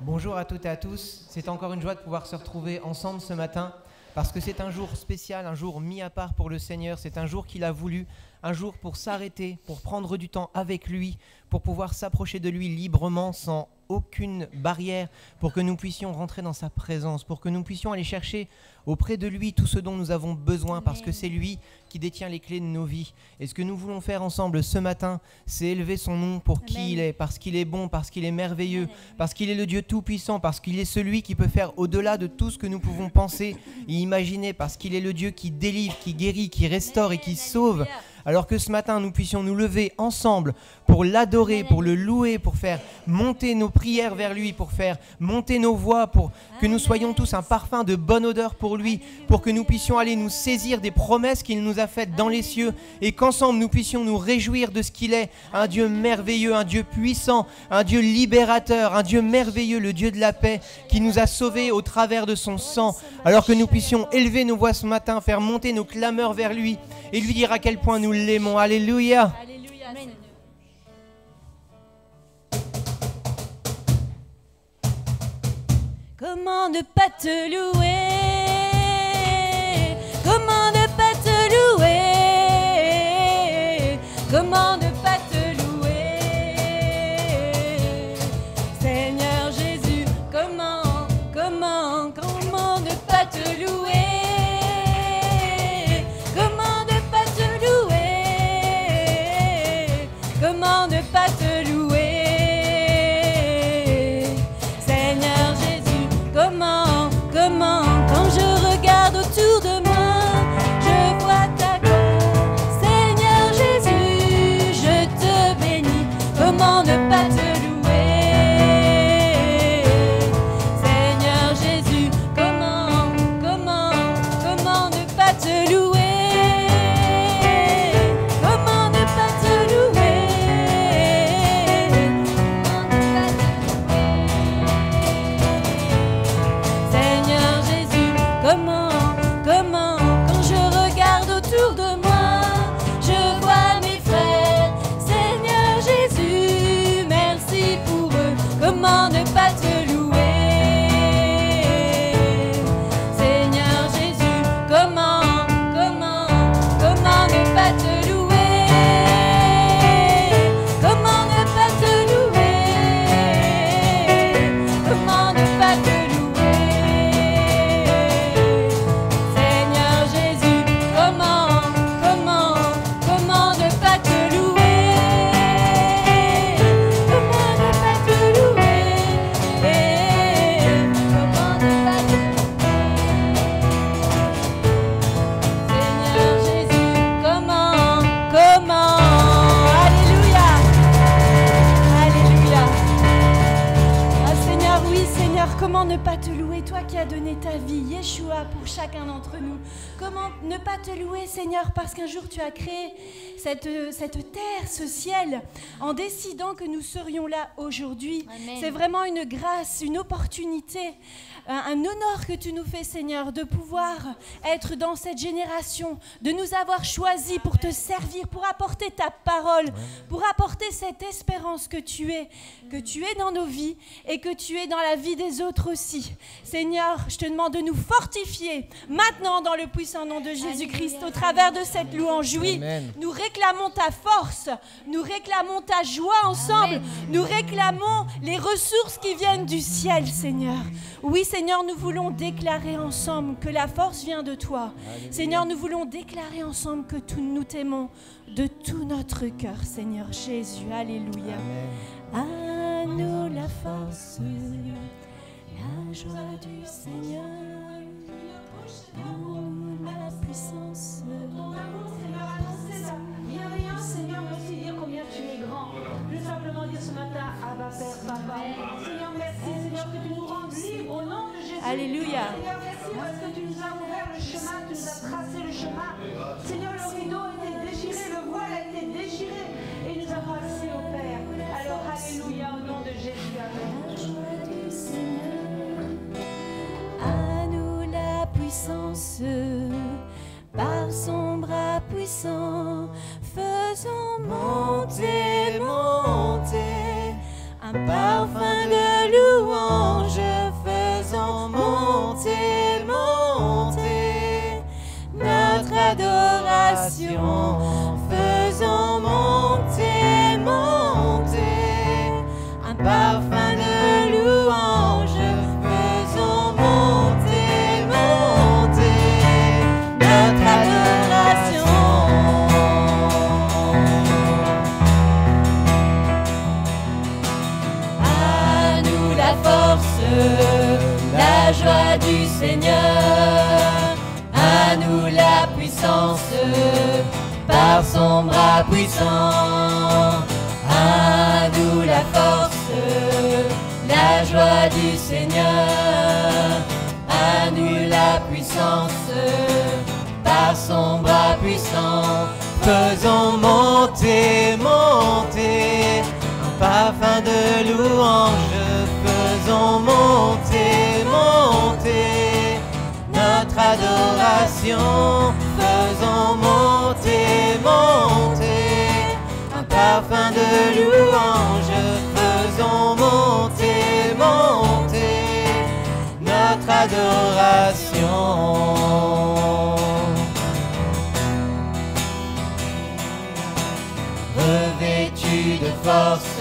Bonjour à toutes et à tous, c'est encore une joie de pouvoir se retrouver ensemble ce matin parce que c'est un jour spécial, un jour mis à part pour le Seigneur, c'est un jour qu'il a voulu, un jour pour s'arrêter, pour prendre du temps avec lui, pour pouvoir s'approcher de lui librement sans aucune barrière, pour que nous puissions rentrer dans sa présence, pour que nous puissions aller chercher auprès de lui tout ce dont nous avons besoin, parce que c'est lui qui détient les clés de nos vies. Et ce que nous voulons faire ensemble ce matin, c'est élever son nom pour qui il est, parce qu'il est bon, parce qu'il est merveilleux, parce qu'il est le Dieu tout-puissant, parce qu'il est celui qui peut faire au-delà de tout ce que nous pouvons penser et imaginer, parce qu'il est le Dieu qui délivre, qui guérit, qui restaure et qui sauve. Alors que ce matin, nous puissions nous lever ensemble pour l'adorer, pour le louer, pour faire monter nos prières vers lui, pour faire monter nos voix, pour que nous soyons tous un parfum de bonne odeur pour lui, pour que nous puissions aller nous saisir des promesses qu'il nous a faites dans les cieux et qu'ensemble nous puissions nous réjouir de ce qu'il est, un Dieu merveilleux, un Dieu puissant, un Dieu libérateur, un Dieu merveilleux, le Dieu de la paix qui nous a sauvés au travers de son sang. Alors que nous puissions élever nos voix ce matin, faire monter nos clameurs vers lui et lui dire à quel point nous l'aimons. Alléluia. Alléluia, Seigneur. Comment ne pas te louer? Comment ne pas te louer? Comment ne pas te louer? Seigneur Jésus, comment ne pas te louer? Comment ne pas te louer? Seigneur Jésus, comment, quand je regarde autour de moi, je vois ta gloire. Seigneur Jésus, je te bénis, comment ne pas te louer? Seigneur Jésus, comment ne pas te louer? Comment ne pas te louer? Seigneur Jésus, comment ne pas te louer? Comment ne pas te louer? Comment ne pas te louer? Seigneur Jésus, comment ne pas te louer? Comment ne pas te louer? Seigneur Jésus, comment? Alléluia, alléluia. Ah Seigneur, oui Seigneur, comment ne pas te louer, toi qui as donné ta vie, Yeshua, pour chacun d'entre nous. Comment ne pas te louer, Seigneur, parce qu'un jour tu as créé cette terre, ce ciel, en décidant que nous serions là aujourd'hui. C'est vraiment une grâce, une opportunité, un honneur que tu nous fais, Seigneur, de pouvoir être dans cette génération, de nous avoir choisis pour te servir, pour apporter ta parole, pour apporter cette espérance que tu es dans nos vies et que tu es dans la vie des autres aussi. Seigneur, je te demande de nous fortifier maintenant dans le puissant nom de Jésus-Christ au travers de cette louange. Oui, nous réclamons ta force, nous réclamons ta joie ensemble, nous réclamons les ressources qui viennent du ciel, Seigneur. Oui, Seigneur, nous voulons déclarer ensemble que la force vient de toi. Alléluia. Seigneur, nous voulons déclarer ensemble que nous t'aimons de tout notre cœur, Seigneur Jésus. Alléluia. Amen. À nous la force, la joie du Seigneur, nous la puissance. Ton amour, Seigneur, annoncer la bienveillance, Seigneur, mais aussi dire combien tu es grand. Je veux simplement dire ce matin, Abba Père, Papa. Seigneur, merci, Seigneur, que tu nous rendes libres au nom de Jésus. Alléluia. Seigneur, merci parce que tu nous as ouvert le chemin, tu nous as tracé le chemin. Seigneur, le rideau a été déchiré, le voile a été déchiré et nous avons accès au Père. Alors, Alléluia, au nom de Jésus. Amen. À nous la puissance, par son bras puissant, faisons monter un parfum de louange force, la joie du Seigneur. À nous la puissance, par son bras puissant. À nous la force, la joie du Seigneur. À nous la puissance, par son bras puissant. Faisons monter, monter un parfum de louange. Faisons monter, monter notre adoration. Faisons monter, monter un parfum de louange. Faisons monter, monter notre adoration. Revêtu de force,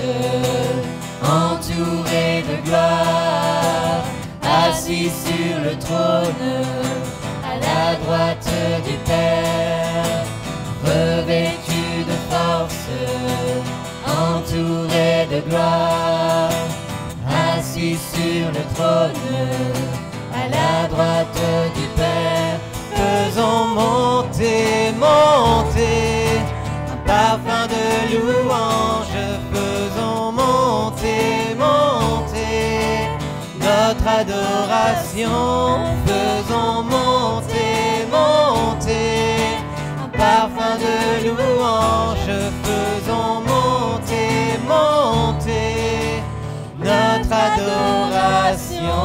entouré de gloire, assis sur le trône, à la droite du Père. Revêtu de force, entouré de gloire, assis sur le trône, à la droite du Père. Faisons monter, monter un parfum de louange. Faisons monter, monter notre adoration. Faisons monter, monter un parfum de louange. Faisons monter, monter notre adoration.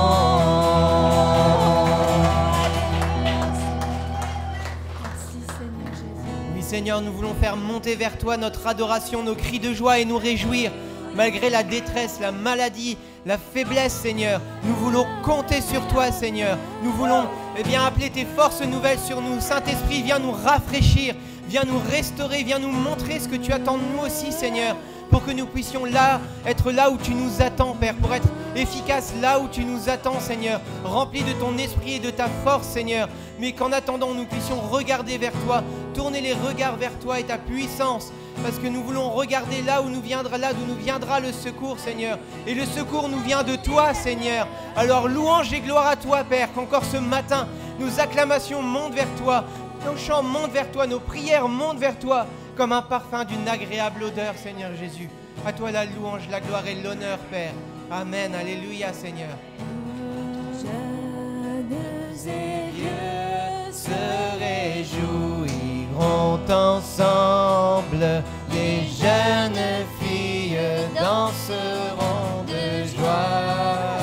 Seigneur, nous voulons faire monter vers toi notre adoration, nos cris de joie et nous réjouir. Malgré la détresse, la maladie, la faiblesse, Seigneur, nous voulons compter sur toi, Seigneur. Nous voulons appeler tes forces nouvelles sur nous. Saint-Esprit, viens nous rafraîchir, viens nous restaurer, viens nous montrer ce que tu attends de nous aussi, Seigneur, pour que nous puissions être là où tu nous attends, Père, pour être efficaces là où tu nous attends, Seigneur, remplis de ton esprit et de ta force, Seigneur, mais qu'en attendant, nous puissions regarder vers toi, tourner les regards vers toi et ta puissance, parce que nous voulons regarder là d'où nous viendra le secours, Seigneur, et le secours nous vient de toi, Seigneur. Alors louange et gloire à toi, Père, qu'encore ce matin, nos acclamations montent vers toi, nos chants montent vers toi, nos prières montent vers toi, comme un parfum d'une agréable odeur, Seigneur Jésus. À toi la louange, la gloire et l'honneur, Père. Amen, alléluia, Seigneur. Jeunes et vieux Se réjouiront ensemble, les jeunes filles danseront de joie.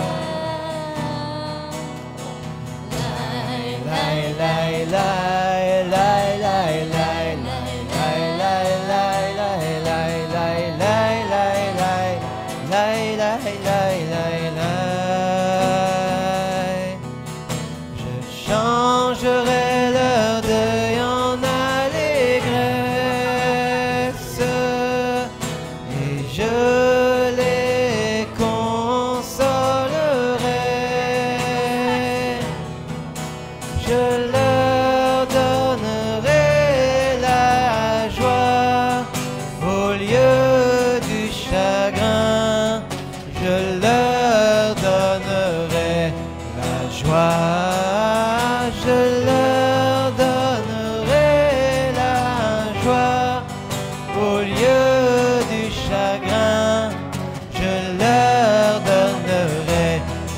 Lai, lai, lai, lai, lai, lai, lai. Je changerai leur deuil en allégresse et je les consolerai. Je leur donnerai la joie au lieu du chagrin. Je leur donnerai la joie. Je leur donnerai la joie au lieu du chagrin. Je leur donnerai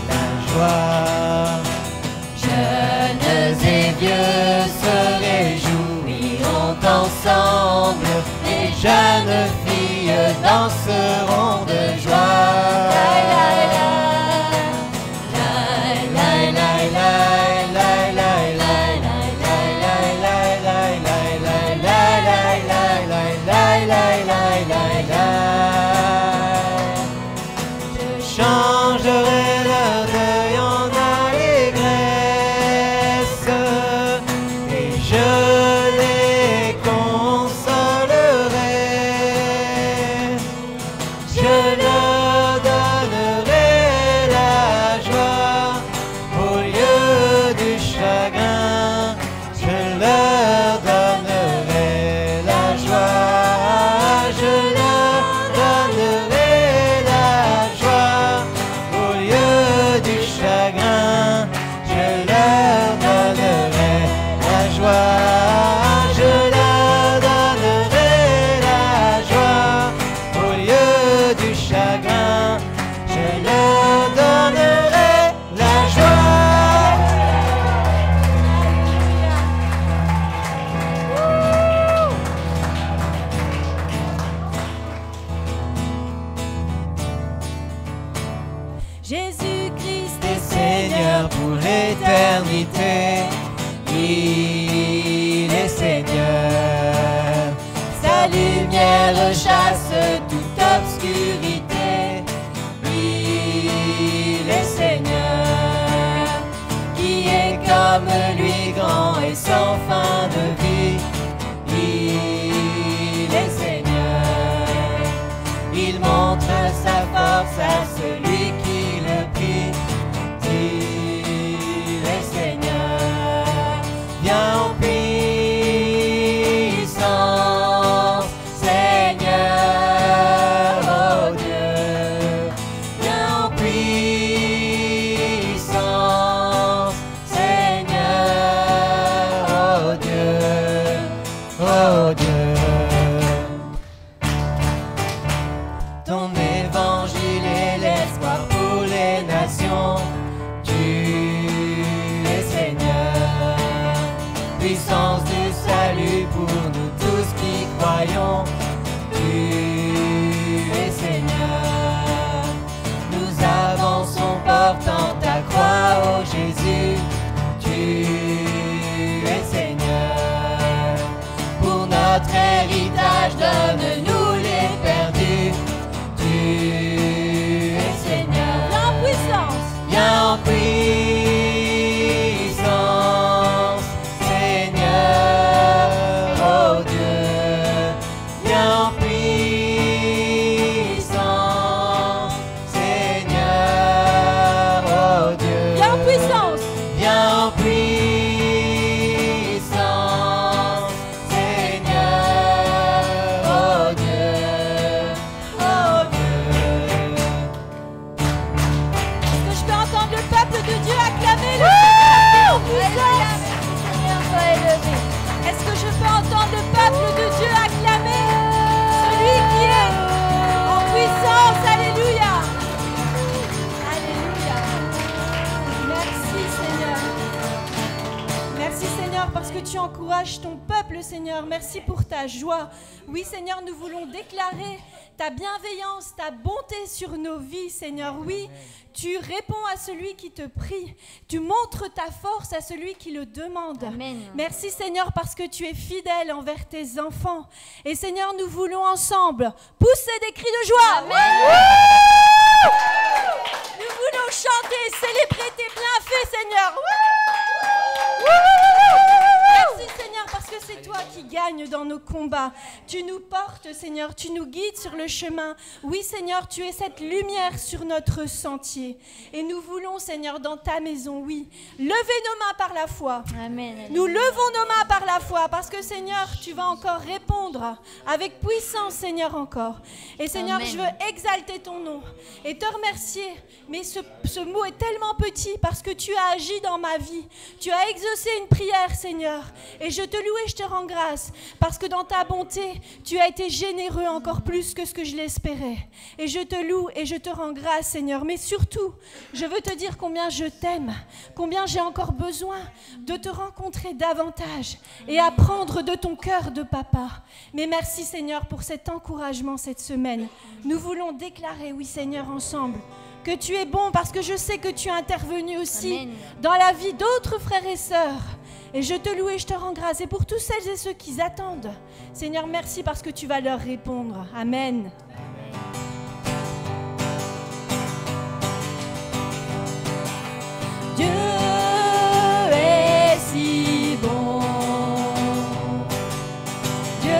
la joie. Jeunes et vieux se réjouiront ensemble. Les jeunes filles danseront de joie. Changerai leur deuil en allégresse et je les consolerai. Je Seigneur pour l'éternité. Il est Seigneur. Sa lumière chasse toute obscurité. Il est Seigneur. Qui est comme lui, grand et sans fin de vie. Il est Seigneur. Il montre sa force à celui qui le prie. Il est Seigneur. Viens en puissance, Seigneur, oh Dieu. Viens en puissance, Seigneur, oh Dieu, oh Dieu. Ton évangile est l'espoir pour les nations. Tu es Seigneur. Puissance du salut pour nous tous qui croyons. Tu es Seigneur. Nous avançons portant ta croix, ô Jésus. Tu es Seigneur. Pour notre héritage, donne-nous les perdus. Tu es Seigneur. Viens en puissance. Viens en puissance, Seigneur, oh Dieu. Viens en puissance, Seigneur, oh Dieu. Viens en puissance. Viens en puissance, Seigneur, oh Dieu, oh Dieu. Est-ce que je peux entendre le peuple de Dieu acclamer le Seigneur en puissance? Seigneur, sois élevé. Est-ce que je peux entendre le peuple de Dieu acclamer celui qui est en puissance? Alléluia. Alléluia. Merci Seigneur. Merci Seigneur parce que tu encourages ton peuple Seigneur. Merci pour ta joie. Oui Seigneur, nous voulons déclarer ta bienveillance, ta bonté sur nos vies Seigneur. Oui, tu réponds à celui qui te prie. Tu montres ta force à celui qui le demande. Amen. Merci Seigneur parce que tu es fidèle envers tes enfants. Et Seigneur, nous voulons ensemble pousser des cris de joie. Amen. Nous voulons chanter, célébrer tes bienfaits Seigneur. Merci Seigneur parce que c'est toi qui gagnes dans nos combats. Tu nous portes Seigneur, tu nous guides sur le chemin. Oui Seigneur, tu es cette lumière sur notre sentier. Et nous voulons Seigneur dans ta maison, oui, lever nos mains par la foi. Amen. Nous levons nos mains par la foi parce que Seigneur, tu vas encore répondre avec puissance Seigneur encore. Et Seigneur, Amen. je veux exalter ton nom et te remercier. Mais ce mot est tellement petit parce que tu as agi dans ma vie. Tu as exaucé une prière Seigneur. Et je te loue et je te rends grâce parce que dans ta bonté, tu as été généreux encore plus que ce que je l'espérais. Et je te loue et je te rends grâce Seigneur. Mais surtout, je veux te dire combien je t'aime, combien j'ai encore besoin de te rencontrer davantage et apprendre de ton cœur de papa. Mais merci Seigneur pour cet encouragement cette semaine. Nous voulons déclarer, oui Seigneur, ensemble, que tu es bon parce que je sais que tu es intervenu aussi Amen. dans la vie d'autres frères et sœurs. Et je te loue et je te rends grâce. Et pour tous celles et ceux qui attendent, Seigneur, merci parce que tu vas leur répondre. Amen. Dieu est si bon. Dieu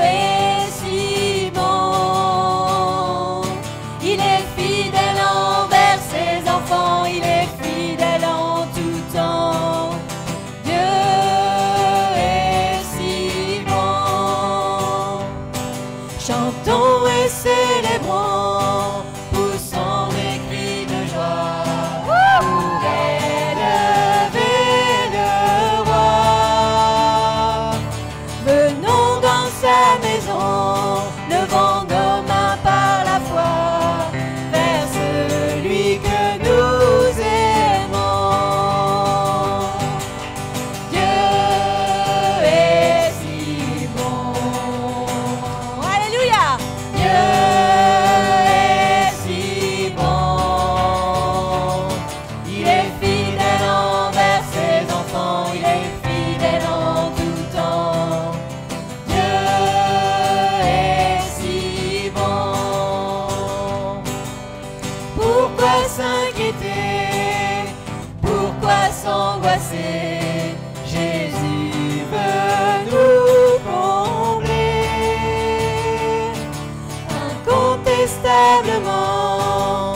est si bon. Il est fidèle envers ses enfants. Il est fidèle en tout temps. Dieu est si bon. Chante s'inquiéter? Pourquoi s'angoisser? Jésus veut nous combler. Incontestablement,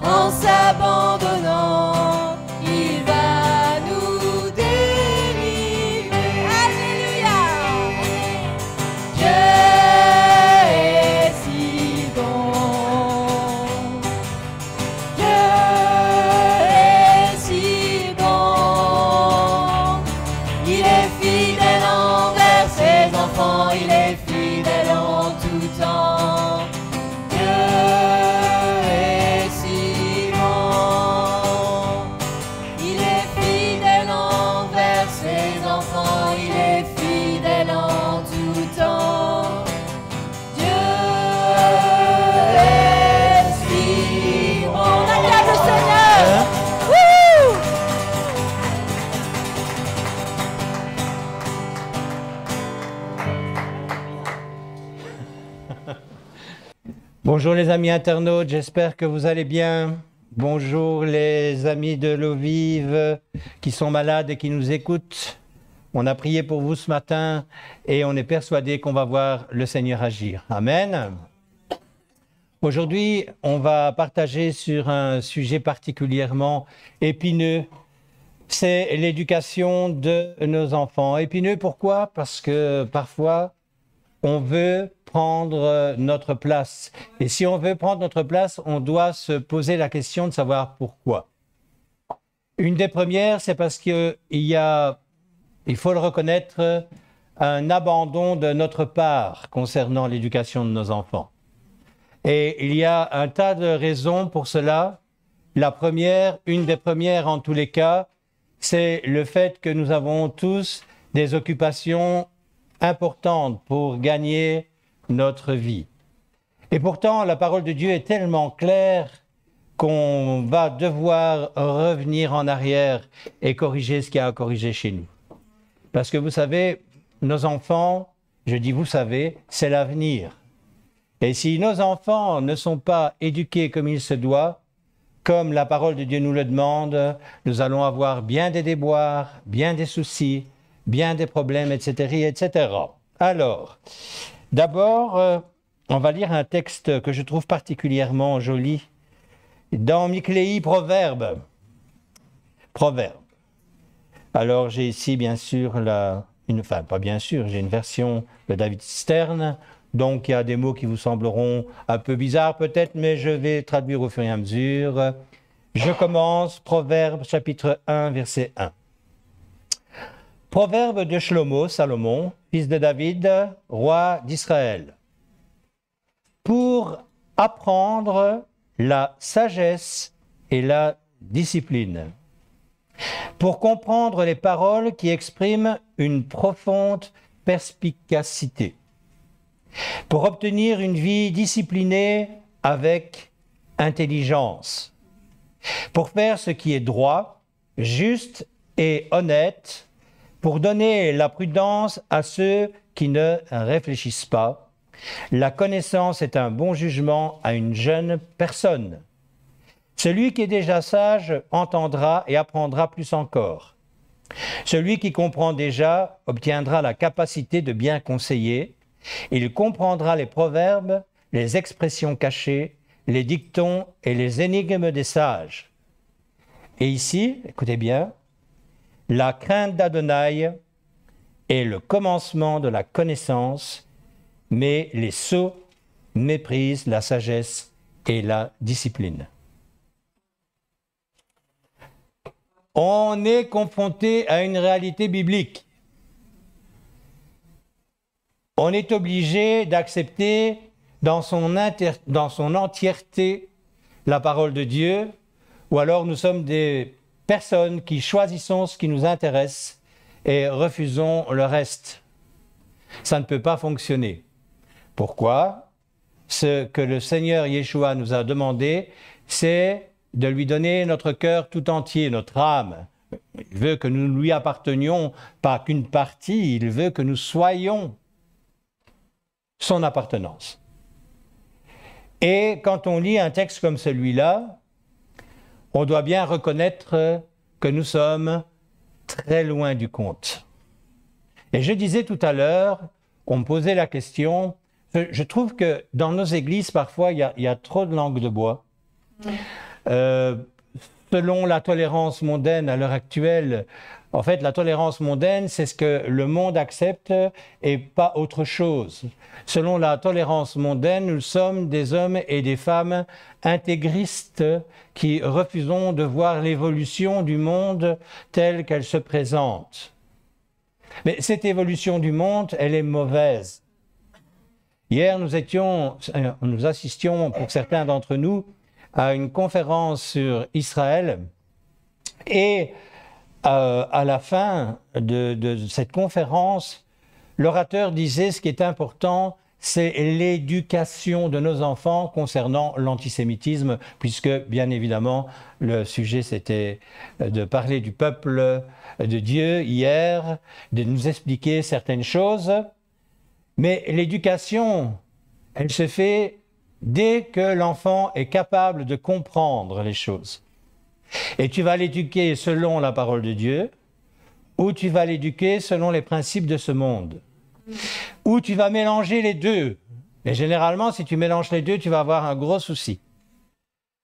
en s'abandonnant, il va nous délivrer. Alléluia! Dieu est si bon. Dieu est si bon. Il est fidèle envers ses enfants. Il est fidèle en tout temps. Dieu est si bon. Il est fidèle envers ses enfants. Il est fidèle en tout temps. Dieu est si bon. On acclame le Seigneur. Wouh! Bonjour les amis internautes, j'espère que vous allez bien. Bonjour les amis de l'eau vive qui sont malades et qui nous écoutent. On a prié pour vous ce matin et on est persuadé qu'on va voir le Seigneur agir. Amen. Aujourd'hui, on va partager sur un sujet particulièrement épineux. C'est l'éducation de nos enfants. Épineux, pourquoi? Parce que parfois, on veut prendre notre place. Et si on veut prendre notre place, on doit se poser la question de savoir pourquoi. Une des premières, c'est parce qu'il y a, il faut le reconnaître, un abandon de notre part concernant l'éducation de nos enfants. Et il y a un tas de raisons pour cela. La première, une des premières en tous les cas, c'est le fait que nous avons tous des occupations importantes pour gagner notre vie. Et pourtant, la parole de Dieu est tellement claire qu'on va devoir revenir en arrière et corriger ce qu'il y a à corriger chez nous. Parce que vous savez, nos enfants, je dis vous savez, c'est l'avenir. Et si nos enfants ne sont pas éduqués comme il se doit, comme la parole de Dieu nous le demande, nous allons avoir bien des déboires, bien des soucis, bien des problèmes, etc., etc. Alors, d'abord, on va lire un texte que je trouve particulièrement joli dans Michléi, Proverbe. Proverbe. Alors, j'ai ici, bien sûr, pas bien sûr, j'ai une version de David Stern, donc il y a des mots qui vous sembleront un peu bizarres peut-être, mais je vais traduire au fur et à mesure. Je commence, Proverbe, chapitre 1, verset 1. Proverbe de Shlomo, Salomon, fils de David, roi d'Israël. Pour apprendre la sagesse et la discipline. Pour comprendre les paroles qui expriment une profonde perspicacité. Pour obtenir une vie disciplinée avec intelligence. Pour faire ce qui est droit, juste et honnête, pour donner la prudence à ceux qui ne réfléchissent pas. La connaissance est un bon jugement à une jeune personne. Celui qui est déjà sage entendra et apprendra plus encore. Celui qui comprend déjà obtiendra la capacité de bien conseiller. Il comprendra les proverbes, les expressions cachées, les dictons et les énigmes des sages. Et ici, écoutez bien, la crainte d'Adonai est le commencement de la connaissance, mais les sots méprisent la sagesse et la discipline. On est confronté à une réalité biblique. On est obligé d'accepter dans son entièreté la parole de Dieu, ou alors nous sommes des personnes qui choisissons ce qui nous intéresse et refusons le reste. Ça ne peut pas fonctionner. Pourquoi? Ce que le Seigneur Yeshua nous a demandé, c'est de lui donner notre cœur tout entier, notre âme. Il veut que nous lui appartenions, pas qu'une partie, il veut que nous soyons son appartenance. Et quand on lit un texte comme celui-là, on doit bien reconnaître que nous sommes très loin du compte. Et je disais tout à l'heure, on me posait la question, je trouve que dans nos églises, parfois, il y a trop de langue de bois. Selon la tolérance mondaine à l'heure actuelle, en fait, la tolérance mondaine, c'est ce que le monde accepte et pas autre chose. Selon la tolérance mondaine, nous sommes des hommes et des femmes intégristes qui refusons de voir l'évolution du monde telle qu'elle se présente. Mais cette évolution du monde, elle est mauvaise. Hier, nous assistions, pour certains d'entre nous, à une conférence sur Israël et à la fin de cette conférence, l'orateur disait ce qui est important, c'est l'éducation de nos enfants concernant l'antisémitisme, puisque bien évidemment le sujet c'était de parler du peuple de Dieu hier, de nous expliquer certaines choses, mais l'éducation, elle se fait dès que l'enfant est capable de comprendre les choses. Et tu vas l'éduquer selon la parole de Dieu, ou tu vas l'éduquer selon les principes de ce monde, ou tu vas mélanger les deux. Et généralement, si tu mélanges les deux, tu vas avoir un gros souci.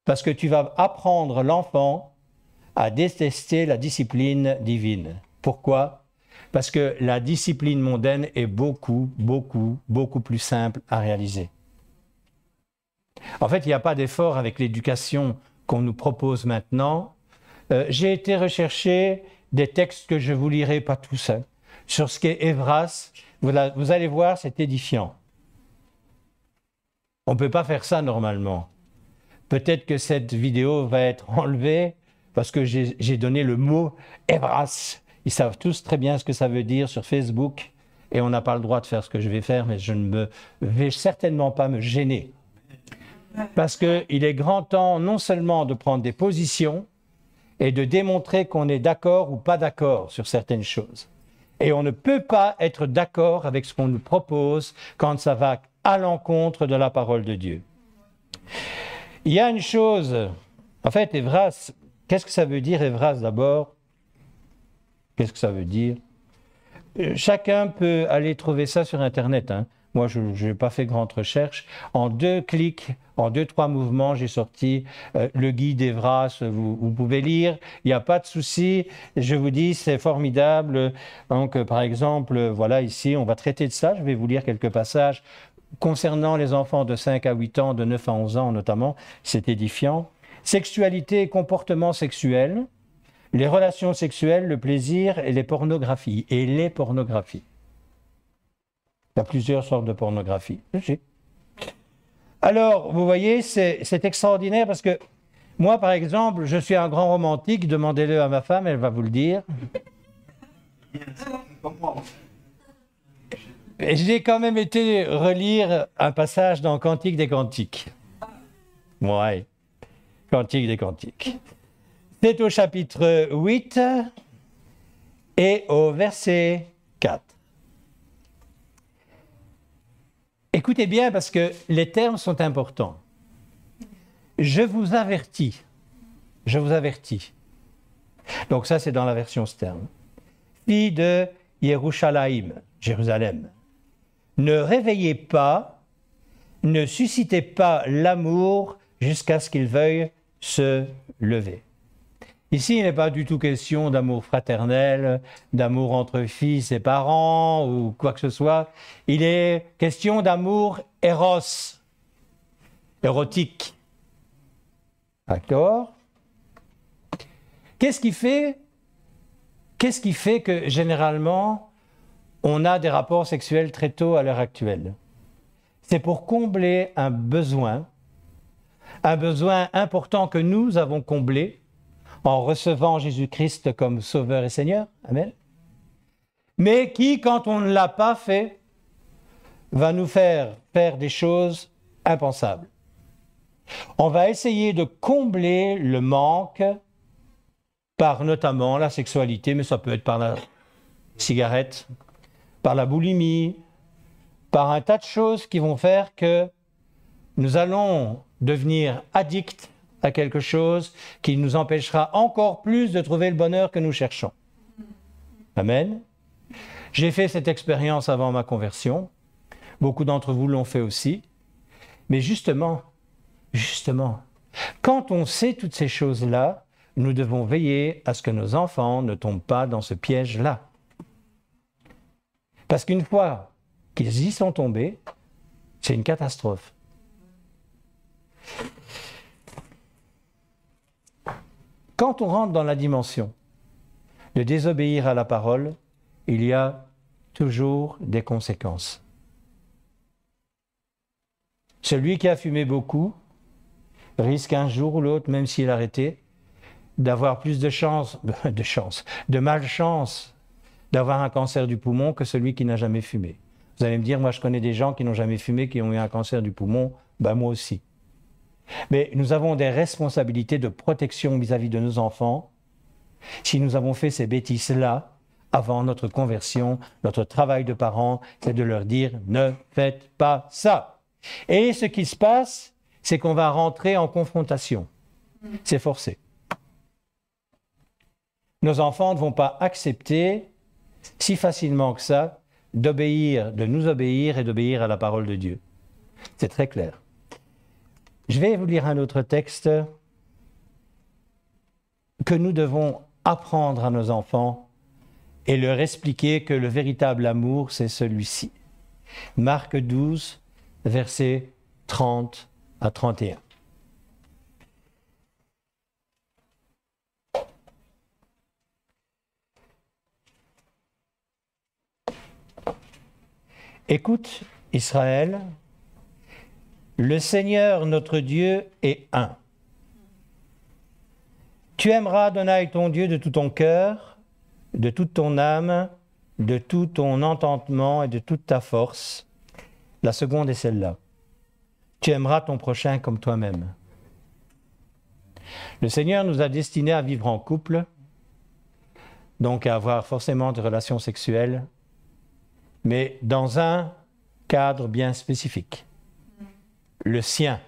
Parce que tu vas apprendre l'enfant à détester la discipline divine. Pourquoi? Parce que la discipline mondaine est beaucoup plus simple à réaliser. En fait, il n'y a pas d'effort avec l'éducation qu'on nous propose maintenant. J'ai été rechercher des textes que je ne vous lirai pas tous, hein, sur ce qu'est Evras. Vous allez voir, c'est édifiant. On ne peut pas faire ça normalement. Peut-être que cette vidéo va être enlevée parce que j'ai donné le mot Evras. Ils savent tous très bien ce que ça veut dire sur Facebook et on n'a pas le droit de faire ce que je vais faire, mais je ne vais certainement pas me gêner. Parce qu'il est grand temps non seulement de prendre des positions et de démontrer qu'on est d'accord ou pas d'accord sur certaines choses. Et on ne peut pas être d'accord avec ce qu'on nous propose quand ça va à l'encontre de la parole de Dieu. Il y a une chose, en fait, Evras, qu'est-ce que ça veut dire Evras d'abord? Qu'est-ce que ça veut dire? Chacun peut aller trouver ça sur Internet, hein. Moi, je n'ai pas fait grande recherche. En 2 clics, en 2-3 mouvements, j'ai sorti le guide Evras. Vous pouvez lire, il n'y a pas de souci. Je vous dis, c'est formidable. Donc, par exemple, voilà, ici, on va traiter de ça. Je vais vous lire quelques passages concernant les enfants de 5 à 8 ans, de 9 à 11 ans notamment. C'est édifiant. Sexualité et comportement sexuel, les relations sexuelles, le plaisir et les pornographies. Et les pornographies. Il y a plusieurs sortes de pornographie. Alors, vous voyez, c'est extraordinaire parce que moi, par exemple, je suis un grand romantique. Demandez-le à ma femme, elle va vous le dire. Et j'ai quand même été relire un passage dans Cantique des Cantiques. Ouais, Cantique des Cantiques. C'est au chapitre 8 et au verset 4. Écoutez bien parce que les termes sont importants. Je vous avertis. Je vous avertis. Donc ça, c'est dans la version Stern. Fille de Yerushalayim, Jérusalem. Ne réveillez pas, ne suscitez pas l'amour jusqu'à ce qu'il veuille se lever. Ici, il n'est pas du tout question d'amour fraternel, d'amour entre fils et parents ou quoi que ce soit. Il est question d'amour éros, érotique. D'accord? Qu'est-ce qui fait que généralement, on a des rapports sexuels très tôt à l'heure actuelle? C'est pour combler un besoin important que nous avons comblé en recevant Jésus-Christ comme Sauveur et Seigneur, Amen, mais qui, quand on ne l'a pas fait, va nous faire des choses impensables. On va essayer de combler le manque par notamment la sexualité, mais ça peut être par la cigarette, par la boulimie, par un tas de choses qui vont faire que nous allons devenir addicts à quelque chose qui nous empêchera encore plus de trouver le bonheur que nous cherchons. Amen. J'ai fait cette expérience avant ma conversion. Beaucoup d'entre vous l'ont fait aussi. Mais justement, quand on sait toutes ces choses-là, nous devons veiller à ce que nos enfants ne tombent pas dans ce piège-là. Parce qu'une fois qu'ils y sont tombés, c'est une catastrophe. Quand on rentre dans la dimension de désobéir à la parole, il y a toujours des conséquences. Celui qui a fumé beaucoup risque un jour ou l'autre, même s'il arrêtait, d'avoir plus de malchance d'avoir un cancer du poumon que celui qui n'a jamais fumé. Vous allez me dire, moi je connais des gens qui n'ont jamais fumé, qui ont eu un cancer du poumon, ben moi aussi. Mais nous avons des responsabilités de protection vis-à-vis de nos enfants. Si nous avons fait ces bêtises-là, avant notre conversion, notre travail de parents, c'est de leur dire « ne faites pas ça ». Et ce qui se passe, c'est qu'on va rentrer en confrontation. C'est forcé. Nos enfants ne vont pas accepter si facilement que ça de nous obéir et d'obéir à la parole de Dieu. C'est très clair. Je vais vous lire un autre texte que nous devons apprendre à nos enfants et leur expliquer que le véritable amour, c'est celui-ci. Marc 12, versets 30 à 31. Écoute, Israël, le Seigneur notre Dieu est un. Tu aimeras Adonai ton Dieu de tout ton cœur, de toute ton âme, de tout ton entendement et de toute ta force. La seconde est celle-là. Tu aimeras ton prochain comme toi-même. Le Seigneur nous a destinés à vivre en couple, donc à avoir forcément des relations sexuelles, mais dans un cadre bien spécifique. Le sien.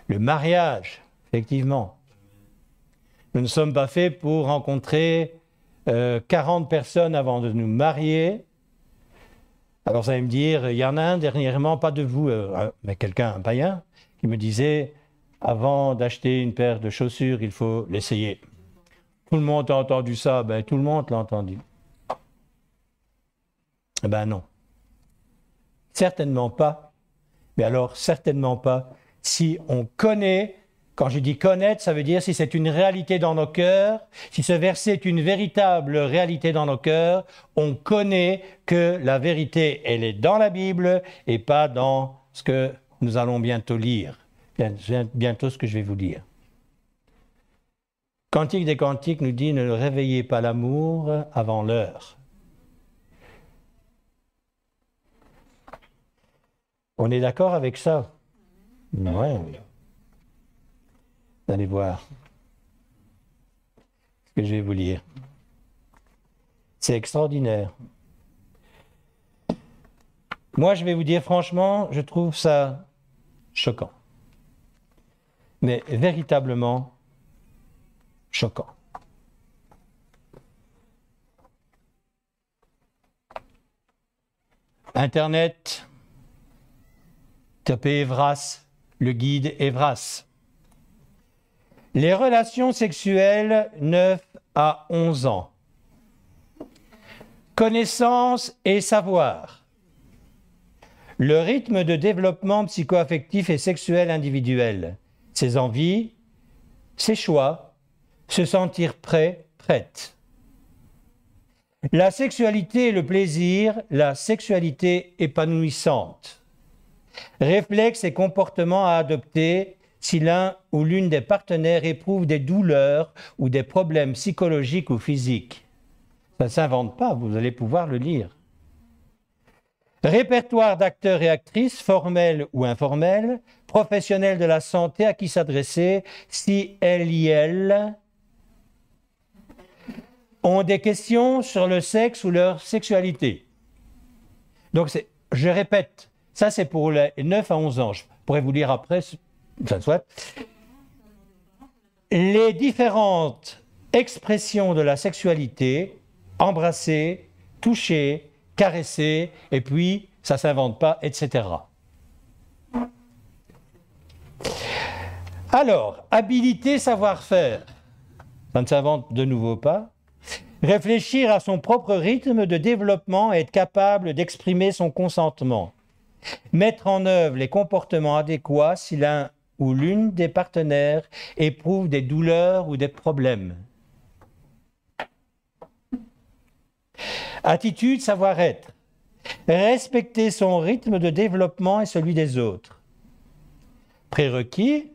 Le mariage, effectivement. Nous ne sommes pas faits pour rencontrer 40 personnes avant de nous marier. Alors vous allez me dire, il y en a un dernièrement, pas de vous, mais quelqu'un, un païen, qui me disait, avant d'acheter une paire de chaussures, il faut l'essayer. Tout le monde a entendu ça, ben tout le monde l'a entendu. Eh ben non. Certainement pas. Mais alors, certainement pas si on connaît, quand je dis connaître, ça veut dire si c'est une réalité dans nos cœurs, si ce verset est une véritable réalité dans nos cœurs, on connaît que la vérité, elle est dans la Bible et pas dans ce que nous allons bientôt lire. Bientôt ce que je vais vous dire. Cantique des Cantiques nous dit « Ne réveillez pas l'amour avant l'heure ». On est d'accord avec ça? Oui. Allez voir ce que je vais vous lire. C'est extraordinaire. Moi, je vais vous dire franchement, je trouve ça choquant. Mais véritablement choquant. Internet, tapez Evras, le guide Evras. Les relations sexuelles 9 à 11 ans. Connaissance et savoir. Le rythme de développement psycho-affectif et sexuel individuel. Ses envies, ses choix, se sentir prêt, prête. La sexualité et le plaisir, la sexualité épanouissante. Réflexes et comportements à adopter si l'un ou l'une des partenaires éprouve des douleurs ou des problèmes psychologiques ou physiques. Ça ne s'invente pas, vous allez pouvoir le lire. Répertoire d'acteurs et actrices, formels ou informels, professionnels de la santé à qui s'adresser si elles ont des questions sur le sexe ou leur sexualité. Donc, je répète, ça c'est pour les 9 à 11 ans. Je pourrais vous lire après ça soit, les différentes expressions de la sexualité, embrasser, toucher, caresser, et puis ça ne s'invente pas, etc. Alors, habilité, savoir-faire, ça ne s'invente de nouveau pas. Réfléchir à son propre rythme de développement et être capable d'exprimer son consentement. Mettre en œuvre les comportements adéquats si l'un ou l'une des partenaires éprouve des douleurs ou des problèmes. Attitude, savoir-être. Respecter son rythme de développement et celui des autres. Prérequis,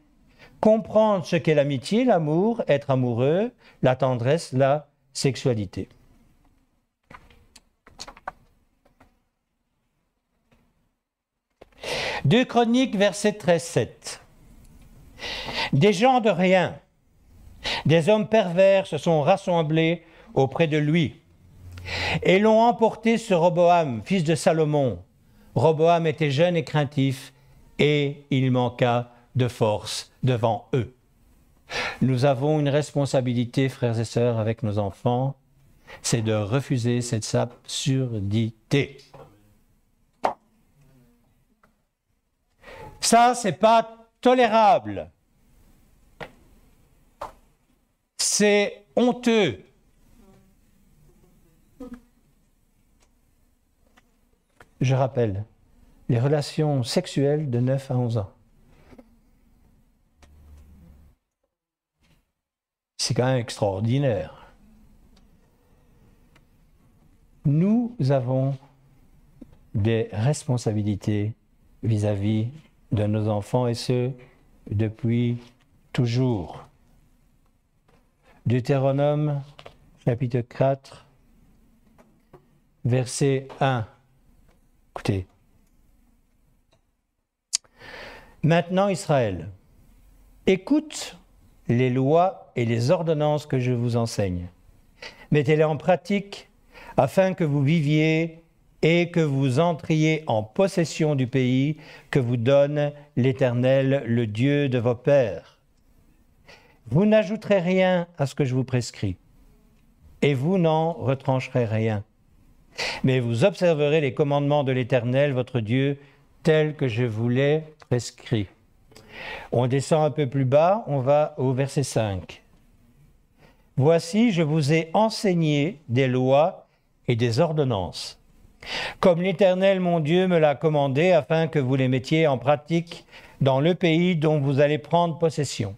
comprendre ce qu'est l'amitié, l'amour, être amoureux, la tendresse, la sexualité. Deux Chroniques, verset 13-7. Des gens de rien, des hommes pervers se sont rassemblés auprès de lui et l'ont emporté sur Roboam, fils de Salomon. Roboam était jeune et craintif et il manqua de force devant eux. Nous avons une responsabilité, frères et sœurs, avec nos enfants, c'est de refuser cette absurdité. Ça, c'est pas tolérable. C'est honteux. Je rappelle, les relations sexuelles de 9 à 11 ans. C'est quand même extraordinaire. Nous avons des responsabilités vis-à-vis de nos enfants et ce, depuis toujours. Deutéronome, chapitre 4, verset 1. Écoutez. Maintenant, Israël, écoute les lois et les ordonnances que je vous enseigne. Mettez-les en pratique afin que vous viviez et que vous entriez en possession du pays que vous donne l'Éternel, le Dieu de vos pères. Vous n'ajouterez rien à ce que je vous prescris, et vous n'en retrancherez rien. Mais vous observerez les commandements de l'Éternel, votre Dieu, tels que je vous les prescris. On descend un peu plus bas, on va au verset 5. Voici, je vous ai enseigné des lois et des ordonnances, comme l'Éternel mon Dieu me l'a commandé, afin que vous les mettiez en pratique dans le pays dont vous allez prendre possession.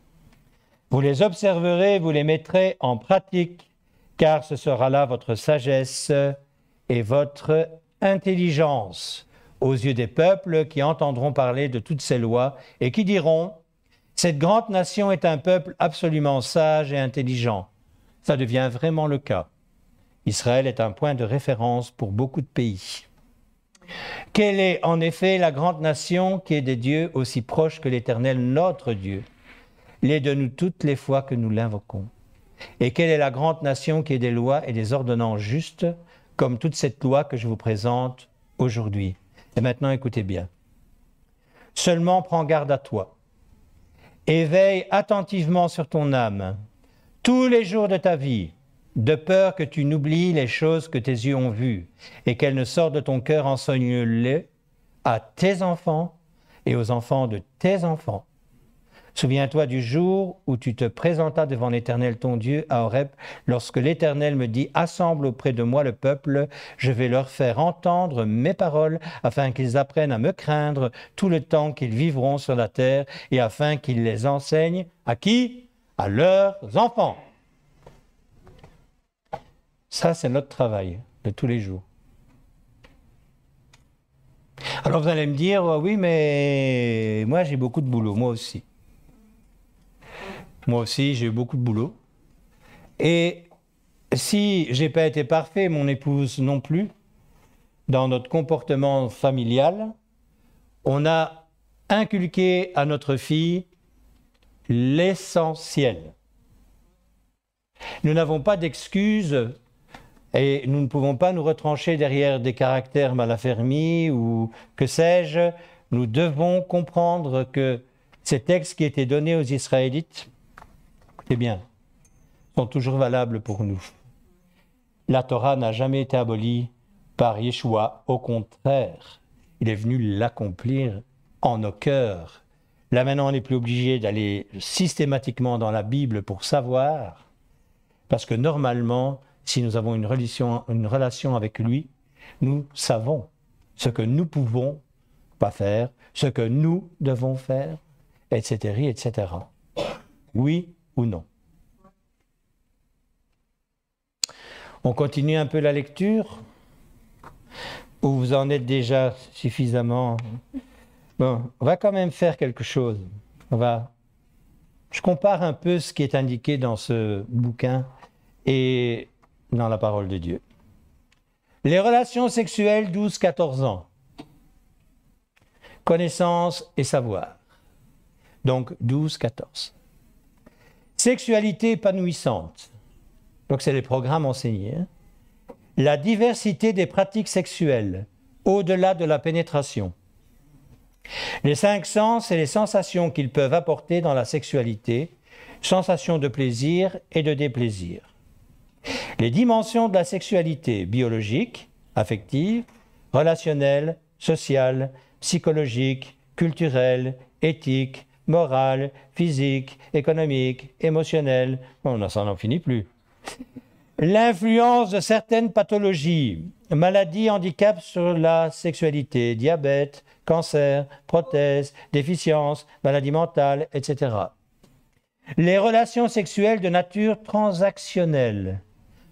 Vous les observerez, vous les mettrez en pratique, car ce sera là votre sagesse et votre intelligence aux yeux des peuples qui entendront parler de toutes ces lois et qui diront « Cette grande nation est un peuple absolument sage et intelligent. » Ça devient vraiment le cas. Israël est un point de référence pour beaucoup de pays. Quelle est en effet la grande nation qui est des dieux aussi proche que l'Éternel, notre Dieu, l'est de nous toutes les fois que nous l'invoquons? Et quelle est la grande nation qui est des lois et des ordonnances justes, comme toute cette loi que je vous présente aujourd'hui? Et maintenant, écoutez bien. Seulement prends garde à toi, et veille attentivement sur ton âme, tous les jours de ta vie, de peur que tu n'oublies les choses que tes yeux ont vues, et qu'elles ne sortent de ton cœur. Enseigne-les à tes enfants et aux enfants de tes enfants. Souviens-toi du jour où tu te présentas devant l'Éternel ton Dieu à Horeb, lorsque l'Éternel me dit « Assemble auprès de moi le peuple, je vais leur faire entendre mes paroles, afin qu'ils apprennent à me craindre tout le temps qu'ils vivront sur la terre, et afin qu'ils les enseignent à qui? À leurs enfants. » Ça, c'est notre travail de tous les jours. Alors vous allez me dire, oui, mais moi j'ai beaucoup de boulot, moi aussi. Moi aussi, j'ai eu beaucoup de boulot. Et si je n'ai pas été parfait, mon épouse non plus, dans notre comportement familial, on a inculqué à notre fille l'essentiel. Nous n'avons pas d'excuses et nous ne pouvons pas nous retrancher derrière des caractères mal affermis ou que sais-je. Nous devons comprendre que ces textes qui étaient donnés aux Israélites, écoutez bien, sont toujours valables pour nous. La Torah n'a jamais été abolie par Yeshua, au contraire, il est venu l'accomplir en nos cœurs. Là maintenant, on n'est plus obligé d'aller systématiquement dans la Bible pour savoir, parce que normalement, si nous avons une relation avec lui, nous savons ce que nous pouvons pas faire, ce que nous devons faire, etc., etc. Oui ou non? On continue un peu la lecture? Ou vous en êtes déjà suffisamment? Bon, on va quand même faire quelque chose. Je compare un peu ce qui est indiqué dans ce bouquin et dans la parole de Dieu. Les relations sexuelles 12-14 ans. Connaissance et savoir. Donc 12-14. Sexualité épanouissante. Donc c'est les programmes enseignés. La diversité des pratiques sexuelles, au-delà de la pénétration. Les 5 sens et les sensations qu'ils peuvent apporter dans la sexualité, sensations de plaisir et de déplaisir. Les dimensions de la sexualité biologique, affective, relationnelle, sociale, psychologique, culturelle, éthique, morale, physique, économique, émotionnelle, ça n'en finit plus. L'influence de certaines pathologies, maladies, handicaps sur la sexualité, diabète, cancer, prothèses, déficiences, maladies mentales, etc. Les relations sexuelles de nature transactionnelle,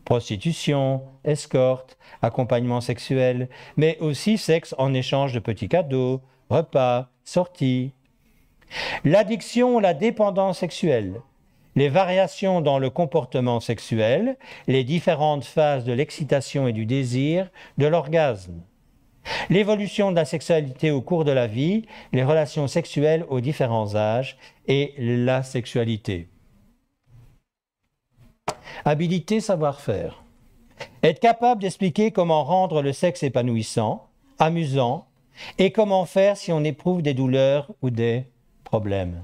prostitution, escorte, accompagnement sexuel, mais aussi sexe en échange de petits cadeaux, repas, sorties. L'addiction ou la dépendance sexuelle, les variations dans le comportement sexuel, les différentes phases de l'excitation et du désir, de l'orgasme. L'évolution de la sexualité au cours de la vie, les relations sexuelles aux différents âges et la sexualité. Habilité, savoir-faire. Être capable d'expliquer comment rendre le sexe épanouissant, amusant, et comment faire si on éprouve des douleurs ou des problèmes.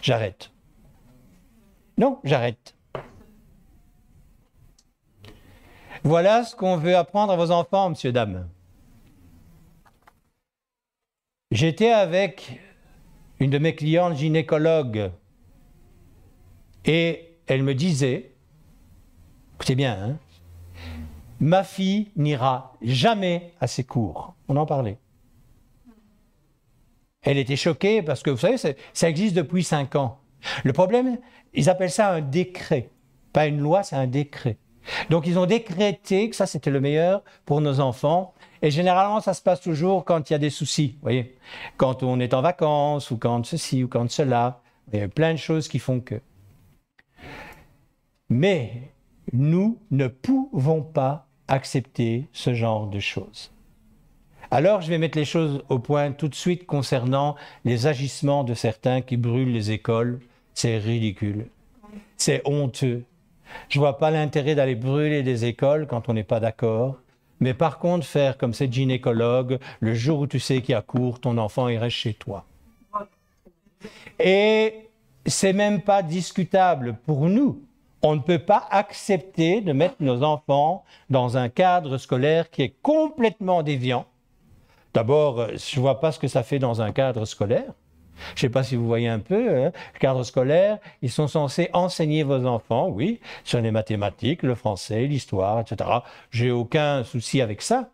J'arrête. Non, j'arrête. Voilà ce qu'on veut apprendre à vos enfants, messieurs, dames. J'étais avec une de mes clientes gynécologues et elle me disait, écoutez bien, hein, ma fille n'ira jamais à ses cours. On en parlait. Elle était choquée parce que, vous savez, ça existe depuis 5 ans. Le problème, ils appellent ça un décret. Pas une loi, c'est un décret. Donc, ils ont décrété que ça, c'était le meilleur pour nos enfants. Et généralement, ça se passe toujours quand il y a des soucis, vous voyez. Quand on est en vacances, ou quand ceci, ou quand cela. Il y a plein de choses qui font que. Mais nous ne pouvons pas accepter ce genre de choses. Alors, je vais mettre les choses au point tout de suite concernant les agissements de certains qui brûlent les écoles. C'est ridicule. C'est honteux. Je ne vois pas l'intérêt d'aller brûler des écoles quand on n'est pas d'accord. Mais par contre, faire comme cette gynécologue, le jour où tu sais qu'il y a cours, ton enfant il reste chez toi. Et c'est même pas discutable pour nous. On ne peut pas accepter de mettre nos enfants dans un cadre scolaire qui est complètement déviant. D'abord, je ne vois pas ce que ça fait dans un cadre scolaire. Je ne sais pas si vous voyez un peu, hein, le cadre scolaire, ils sont censés enseigner vos enfants, oui, sur les mathématiques, le français, l'histoire, etc. J'ai aucun souci avec ça,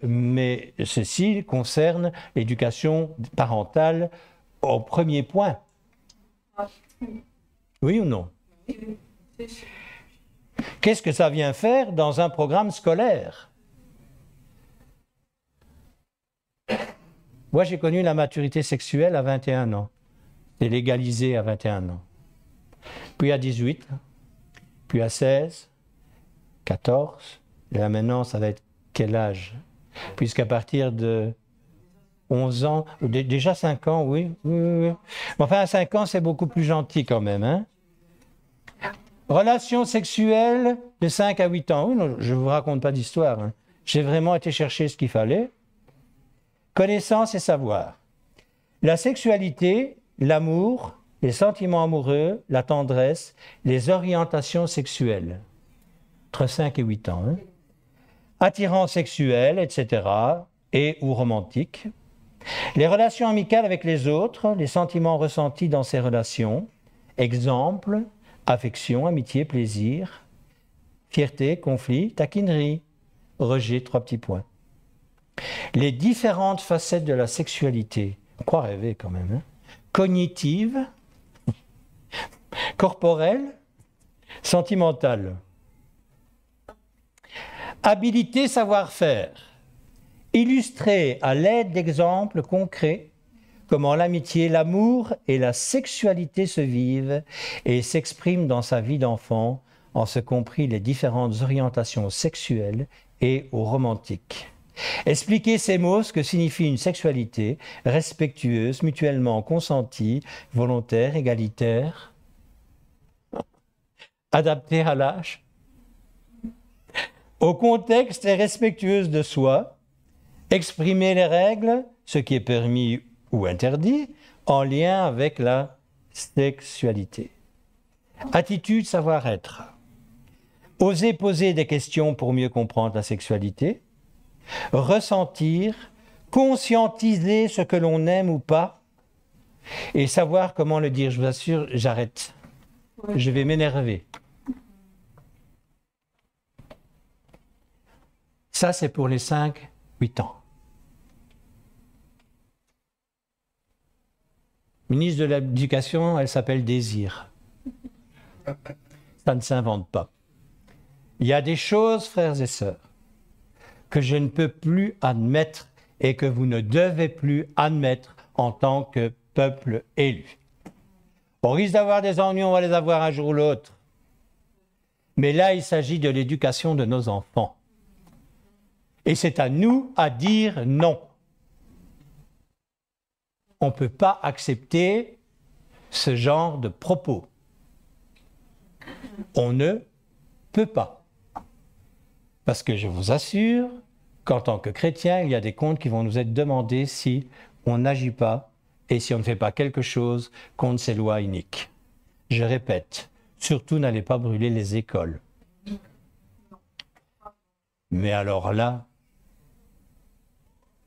mais ceci concerne l'éducation parentale au premier point. Oui ou non? Qu'est-ce que ça vient faire dans un programme scolaire? Moi, j'ai connu la maturité sexuelle à 21 ans. C'est légalisé à 21 ans. Puis à 18, puis à 16, 14, et là maintenant, ça va être quel âge? Puisqu'à partir de 11 ans, déjà 5 ans, oui. Mais enfin, à 5 ans, c'est beaucoup plus gentil quand même. Hein? Relations sexuelles de 5 à 8 ans. Oui, non, je ne vous raconte pas d'histoire. Hein. J'ai vraiment été chercher ce qu'il fallait. Connaissance et savoir. La sexualité, l'amour, les sentiments amoureux, la tendresse, les orientations sexuelles. Entre 5 et 8 ans. Hein. Attirance sexuelle, etc. et ou romantique. Les relations amicales avec les autres, les sentiments ressentis dans ces relations. Exemple, affection, amitié, plaisir, fierté, conflit, taquinerie, rejet, 3 petits points. Les différentes facettes de la sexualité, on croit rêver quand même, hein. Cognitive, corporelle, sentimentale. Habilité, savoir-faire. Illustrer à l'aide d'exemples concrets comment l'amitié, l'amour et la sexualité se vivent et s'expriment dans sa vie d'enfant, en ce compris les différentes orientations sexuelles et ou romantiques. Expliquer ces mots, ce que signifie une sexualité respectueuse, mutuellement consentie, volontaire, égalitaire, adaptée à l'âge, au contexte et respectueuse de soi, exprimer les règles, ce qui est permis ou interdit, en lien avec la sexualité. Attitude, savoir-être. Oser poser des questions pour mieux comprendre la sexualité. Ressentir, conscientiser ce que l'on aime ou pas et savoir comment le dire. Je vous assure, j'arrête. Je vais m'énerver. Ça, c'est pour les 5-8 ans. Ministre de l'Éducation, elle s'appelle Désir. Ça ne s'invente pas. Il y a des choses, frères et sœurs, que je ne peux plus admettre et que vous ne devez plus admettre en tant que peuple élu. On risque d'avoir des ennuis, on va les avoir un jour ou l'autre. Mais là, il s'agit de l'éducation de nos enfants. Et c'est à nous à dire non. On ne peut pas accepter ce genre de propos. On ne peut pas. Parce que je vous assure qu'en tant que chrétien, il y a des comptes qui vont nous être demandés si on n'agit pas et si on ne fait pas quelque chose contre ces lois iniques. Je répète, surtout n'allez pas brûler les écoles. Mais alors là,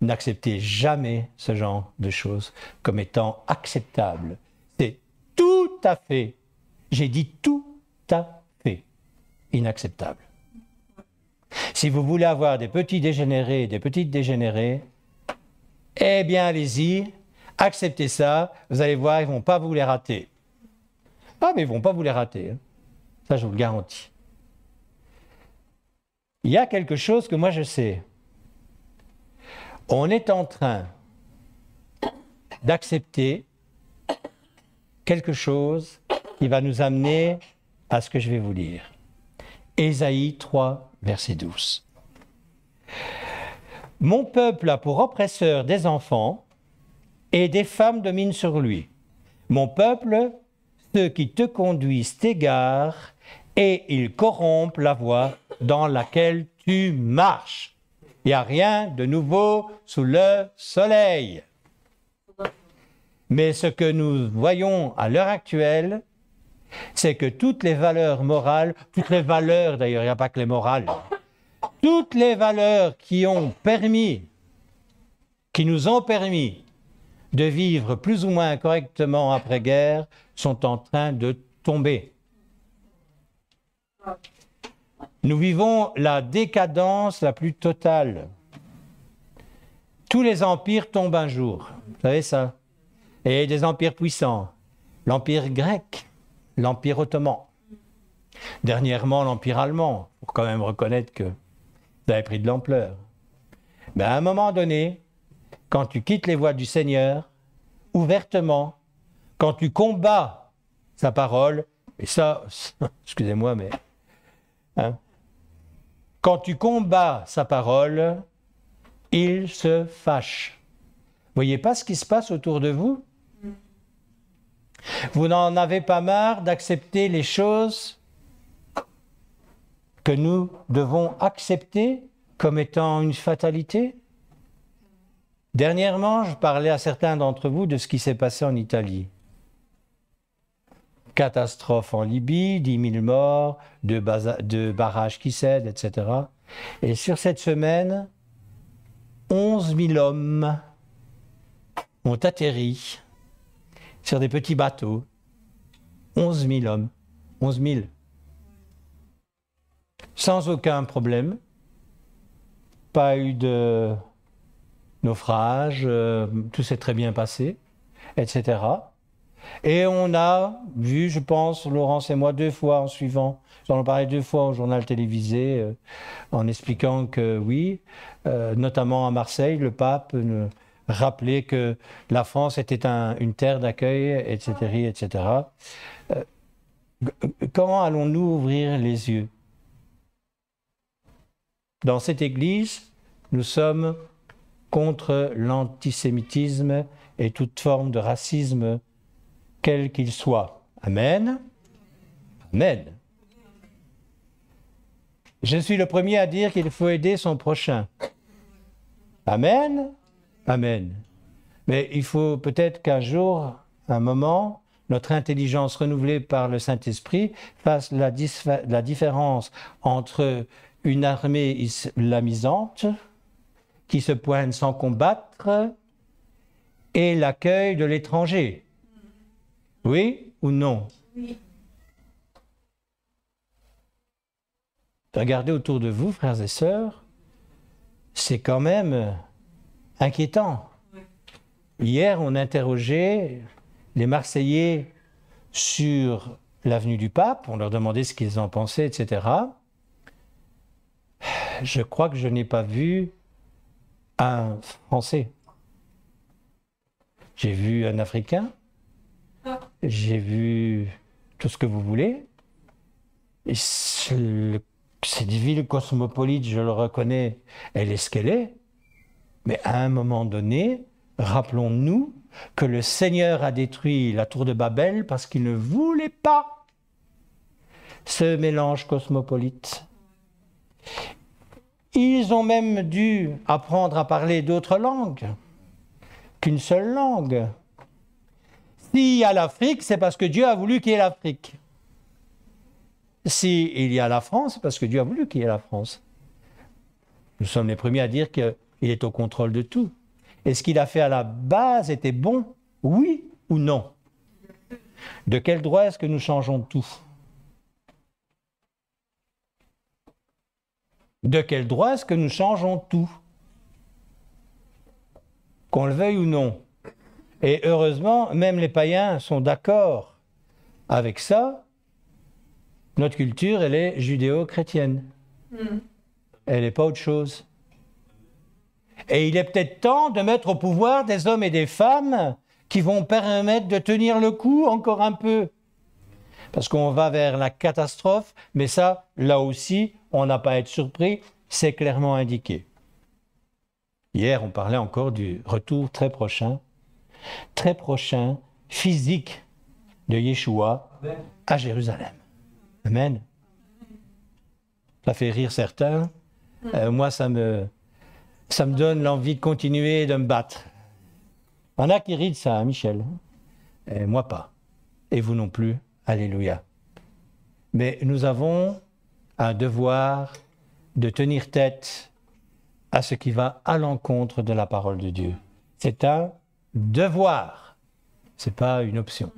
n'acceptez jamais ce genre de choses comme étant acceptable. C'est tout à fait, j'ai dit tout à fait inacceptable. Si vous voulez avoir des petits dégénérés et des petites dégénérées, eh bien allez-y, acceptez ça, vous allez voir, ils ne vont pas vous les rater. Ah, mais ils ne vont pas vous les rater, hein. Ça je vous le garantis. Il y a quelque chose que moi je sais. On est en train d'accepter quelque chose qui va nous amener à ce que je vais vous lire. Ésaïe 3, verset 12. Mon peuple a pour oppresseur des enfants et des femmes dominent sur lui. Mon peuple, ceux qui te conduisent t'égarent et ils corrompent la voie dans laquelle tu marches. Il n'y a rien de nouveau sous le soleil. Mais ce que nous voyons à l'heure actuelle, c'est que toutes les valeurs morales, toutes les valeurs d'ailleurs, il n'y a pas que les morales, toutes les valeurs qui nous ont permis de vivre plus ou moins correctement après-guerre sont en train de tomber. Nous vivons la décadence la plus totale. Tous les empires tombent un jour, vous savez ça. Et des empires puissants. L'empire grec, l'empire ottoman. Dernièrement, l'empire allemand. Il faut quand même reconnaître que ça avait pris de l'ampleur. Mais à un moment donné, quand tu quittes les voies du Seigneur, ouvertement, quand tu combats sa parole, et ça, excusez-moi, mais... Hein, quand tu combats sa parole, il se fâche. Vous voyez pas ce qui se passe autour de vous? Vous n'en avez pas marre d'accepter les choses que nous devons accepter comme étant une fatalité? Dernièrement, je parlais à certains d'entre vous de ce qui s'est passé en Italie. Catastrophe en Libye, 10 000 morts, deux barrages qui cèdent, etc. Et sur cette semaine, 11 000 hommes ont atterri sur des petits bateaux. 11 000 hommes. 11 000. Sans aucun problème. Pas eu de naufrage, tout s'est très bien passé, etc. Et on a vu, je pense, Laurence et moi, 2 fois en suivant, j'en ai parlé 2 fois au journal télévisé, en expliquant que oui, notamment à Marseille, le pape rappelait que la France était une terre d'accueil, etc., etc. Comment allons-nous ouvrir les yeux? Dans cette Église, nous sommes contre l'antisémitisme et toute forme de racisme, quel qu'il soit. Amen. Amen. Je suis le premier à dire qu'il faut aider son prochain. Amen. Amen. Mais il faut peut-être qu'un jour, un moment, notre intelligence renouvelée par le Saint-Esprit fasse la différence entre une armée islamisante qui se pointe sans combattre et l'accueil de l'étranger. Oui ou non? Oui. Regardez autour de vous, frères et sœurs, c'est quand même inquiétant. Hier, on interrogeait les Marseillais sur l'avenue du Pape, on leur demandait ce qu'ils en pensaient, etc. Je crois que je n'ai pas vu un Français. J'ai vu un Africain, j'ai vu tout ce que vous voulez. Et cette ville cosmopolite, je le reconnais, elle est ce qu'elle est. Mais à un moment donné, rappelons-nous que le Seigneur a détruit la tour de Babel parce qu'il ne voulait pas ce mélange cosmopolite. Ils ont même dû apprendre à parler d'autres langues qu'une seule langue. S'il y a l'Afrique, c'est parce que Dieu a voulu qu'il y ait l'Afrique. S'il y a la France, c'est parce que Dieu a voulu qu'il y ait la France. Nous sommes les premiers à dire qu'il est au contrôle de tout. Et ce qu'il a fait à la base était bon, oui ou non? De quel droit est-ce que nous changeons tout? De quel droit est-ce que nous changeons tout? Qu'on le veuille ou non. Et heureusement, même les païens sont d'accord avec ça. Notre culture, elle est judéo-chrétienne. Elle n'est pas autre chose. Et il est peut-être temps de mettre au pouvoir des hommes et des femmes qui vont permettre de tenir le coup encore un peu. Parce qu'on va vers la catastrophe, mais ça, là aussi, on n'a pas à être surpris, c'est clairement indiqué. Hier, on parlait encore du retour très prochain, physique de Yeshua à Jérusalem. Amen. Ça fait rire certains. Moi, ça me donne l'envie de continuer de me battre. Il y en a qui rient de ça, hein, Michel. Et moi pas. Et vous non plus. Alléluia. Mais nous avons un devoir de tenir tête à ce qui va à l'encontre de la parole de Dieu. C'est un devoir. Ce n'est pas une option.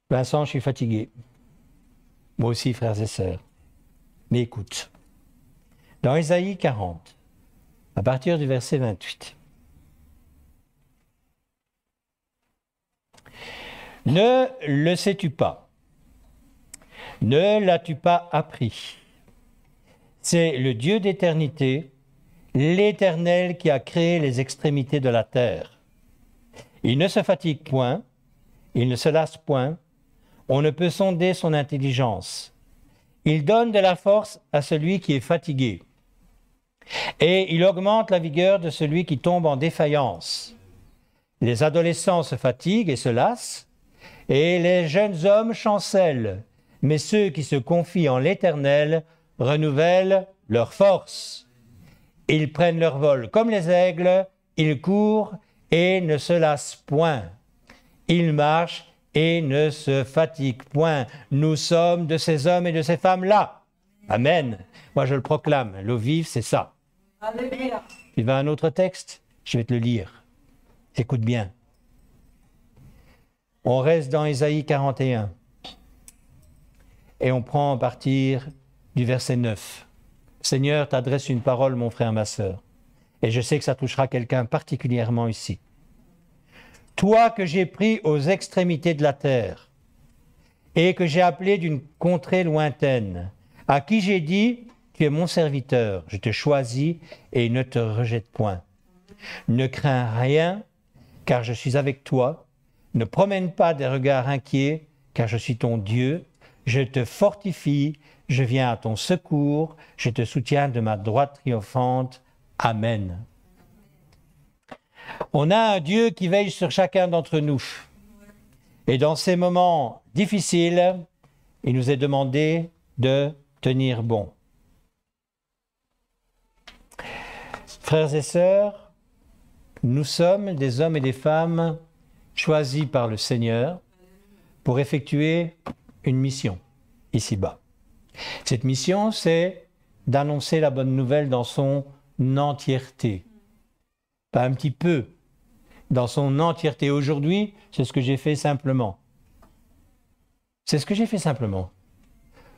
Vincent, je suis fatigué. Moi aussi, frères et sœurs. Mais écoute, dans Ésaïe 40, à partir du verset 28, « Ne le sais-tu pas? Ne l'as-tu pas appris? C'est le Dieu d'éternité, l'Éternel qui a créé les extrémités de la terre. Il ne se fatigue point, il ne se lasse point, on ne peut sonder son intelligence. Il donne de la force à celui qui est fatigué. Et il augmente la vigueur de celui qui tombe en défaillance. Les adolescents se fatiguent et se lassent, et les jeunes hommes chancellent. mais ceux qui se confient en l'Éternel renouvellent leur force. Ils prennent leur vol comme les aigles, ils courent et ne se lassent point. Ils marchent et ne se fatiguent point. Nous sommes de ces hommes et de ces femmes-là. Amen. Moi, je le proclame. L'eau vive, c'est ça. Alléluia. Tu veux un autre texte? Je vais te le lire. Écoute bien. On reste dans Ésaïe 41. Et on prend à partir du verset 9. Seigneur, t'adresse une parole, mon frère, ma sœur. Et je sais que ça touchera quelqu'un particulièrement ici. Toi que j'ai pris aux extrémités de la terre et que j'ai appelé d'une contrée lointaine, à qui j'ai dit, tu es mon serviteur, je te choisis et ne te rejette point. Ne crains rien, car je suis avec toi. Ne promène pas des regards inquiets, car je suis ton Dieu. Je te fortifie, je viens à ton secours, je te soutiens de ma droite triomphante. Amen. On a un Dieu qui veille sur chacun d'entre nous. Et dans ces moments difficiles, il nous est demandé de tenir bon. Frères et sœurs, nous sommes des hommes et des femmes choisis par le Seigneur pour effectuer une mission ici-bas. Cette mission, c'est d'annoncer la bonne nouvelle dans son entièreté. Pas un petit peu, dans son entièreté. Aujourd'hui, c'est ce que j'ai fait simplement. C'est ce que j'ai fait simplement.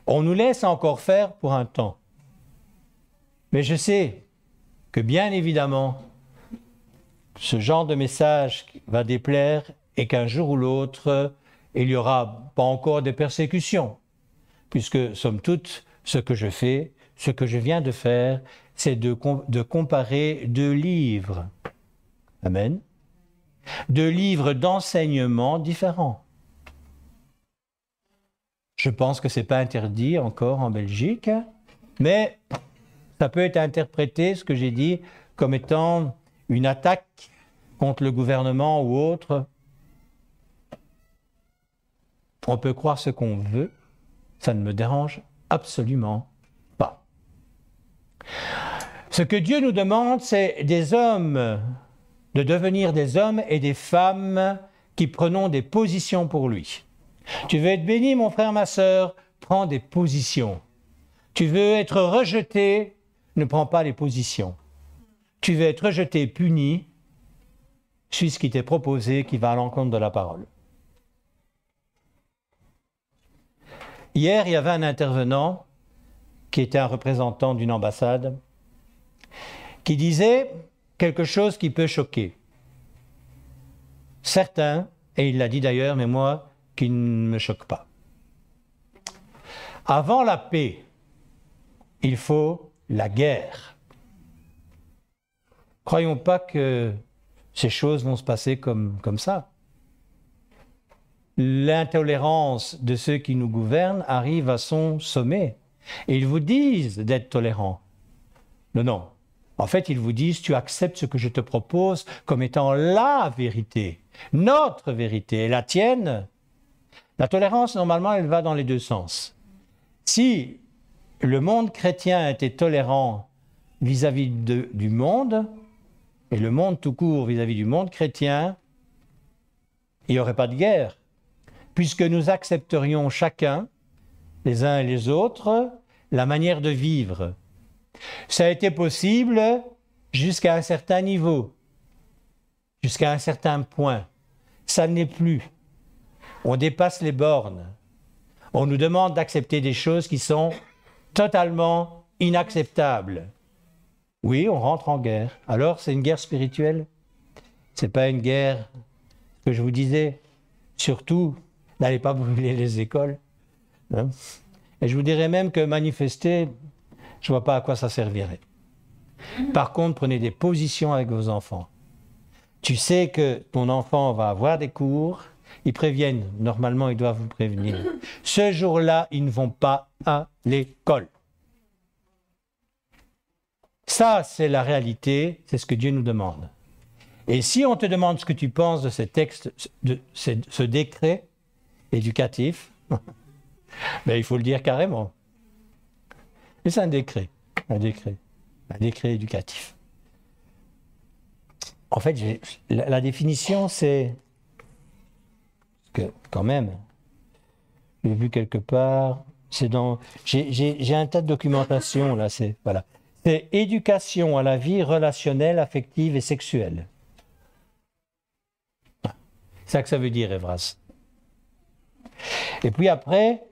On nous laisse encore faire pour un temps. Mais je sais que bien évidemment, ce genre de message va déplaire et qu'un jour ou l'autre, il y aura pas encore des persécutions. Puisque, somme toute, ce que je fais, ce que je viens de faire, c'est de comparer deux livres. Amen. Deux livres d'enseignement différents. Je pense que ce n'est pas interdit encore en Belgique, mais ça peut être interprété, ce que j'ai dit, comme étant une attaque contre le gouvernement ou autre. On peut croire ce qu'on veut, ça ne me dérange absolument pas. Ce que Dieu nous demande, c'est des hommes, de devenir des hommes et des femmes qui prenons des positions pour lui. Tu veux être béni, mon frère, ma sœur, prends des positions. Tu veux être rejeté, ne prends pas les positions. Tu veux être rejeté, puni, suis ce qui t'est proposé, qui va à l'encontre de la parole. Hier, il y avait un intervenant qui était un représentant d'une ambassade qui disait quelque chose qui peut choquer. Certains, et il l'a dit d'ailleurs, mais moi, qui ne me choque pas. Avant la paix, il faut la guerre. Croyons pas que ces choses vont se passer comme ça. L'intolérance de ceux qui nous gouvernent arrive à son sommet. Et ils vous disent d'être tolérants. Non. En fait, ils vous disent, tu acceptes ce que je te propose comme étant la vérité, notre vérité, et la tienne. La tolérance, normalement, elle va dans les deux sens. Si le monde chrétien était tolérant vis-à-vis du monde, et le monde tout court vis-à-vis du monde chrétien, il n'y aurait pas de guerre, puisque nous accepterions chacun, les uns et les autres, la manière de vivre. Ça a été possible jusqu'à un certain niveau, jusqu'à un certain point. Ça ne l'est plus. On dépasse les bornes. On nous demande d'accepter des choses qui sont totalement inacceptables. Oui, on rentre en guerre. Alors, c'est une guerre spirituelle. Ce n'est pas une guerre, que je vous disais. Surtout, n'allez pas brûler les écoles. Hein? Et je vous dirais même que manifester, je ne vois pas à quoi ça servirait. Par contre, prenez des positions avec vos enfants. Tu sais que ton enfant va avoir des cours, ils préviennent, normalement ils doivent vous prévenir. Ce jour-là, ils ne vont pas à l'école. Ça, c'est la réalité, c'est ce que Dieu nous demande. Et si on te demande ce que tu penses de ce texte, de ce décret éducatif, Mais il faut le dire carrément. Mais c'est un décret éducatif. En fait, la définition, c'est que, quand même, j'ai vu quelque part, c'est dans, j'ai un tas de documentation là, voilà. C'est éducation à la vie relationnelle, affective et sexuelle. C'est ça que ça veut dire, Evras. Et puis après,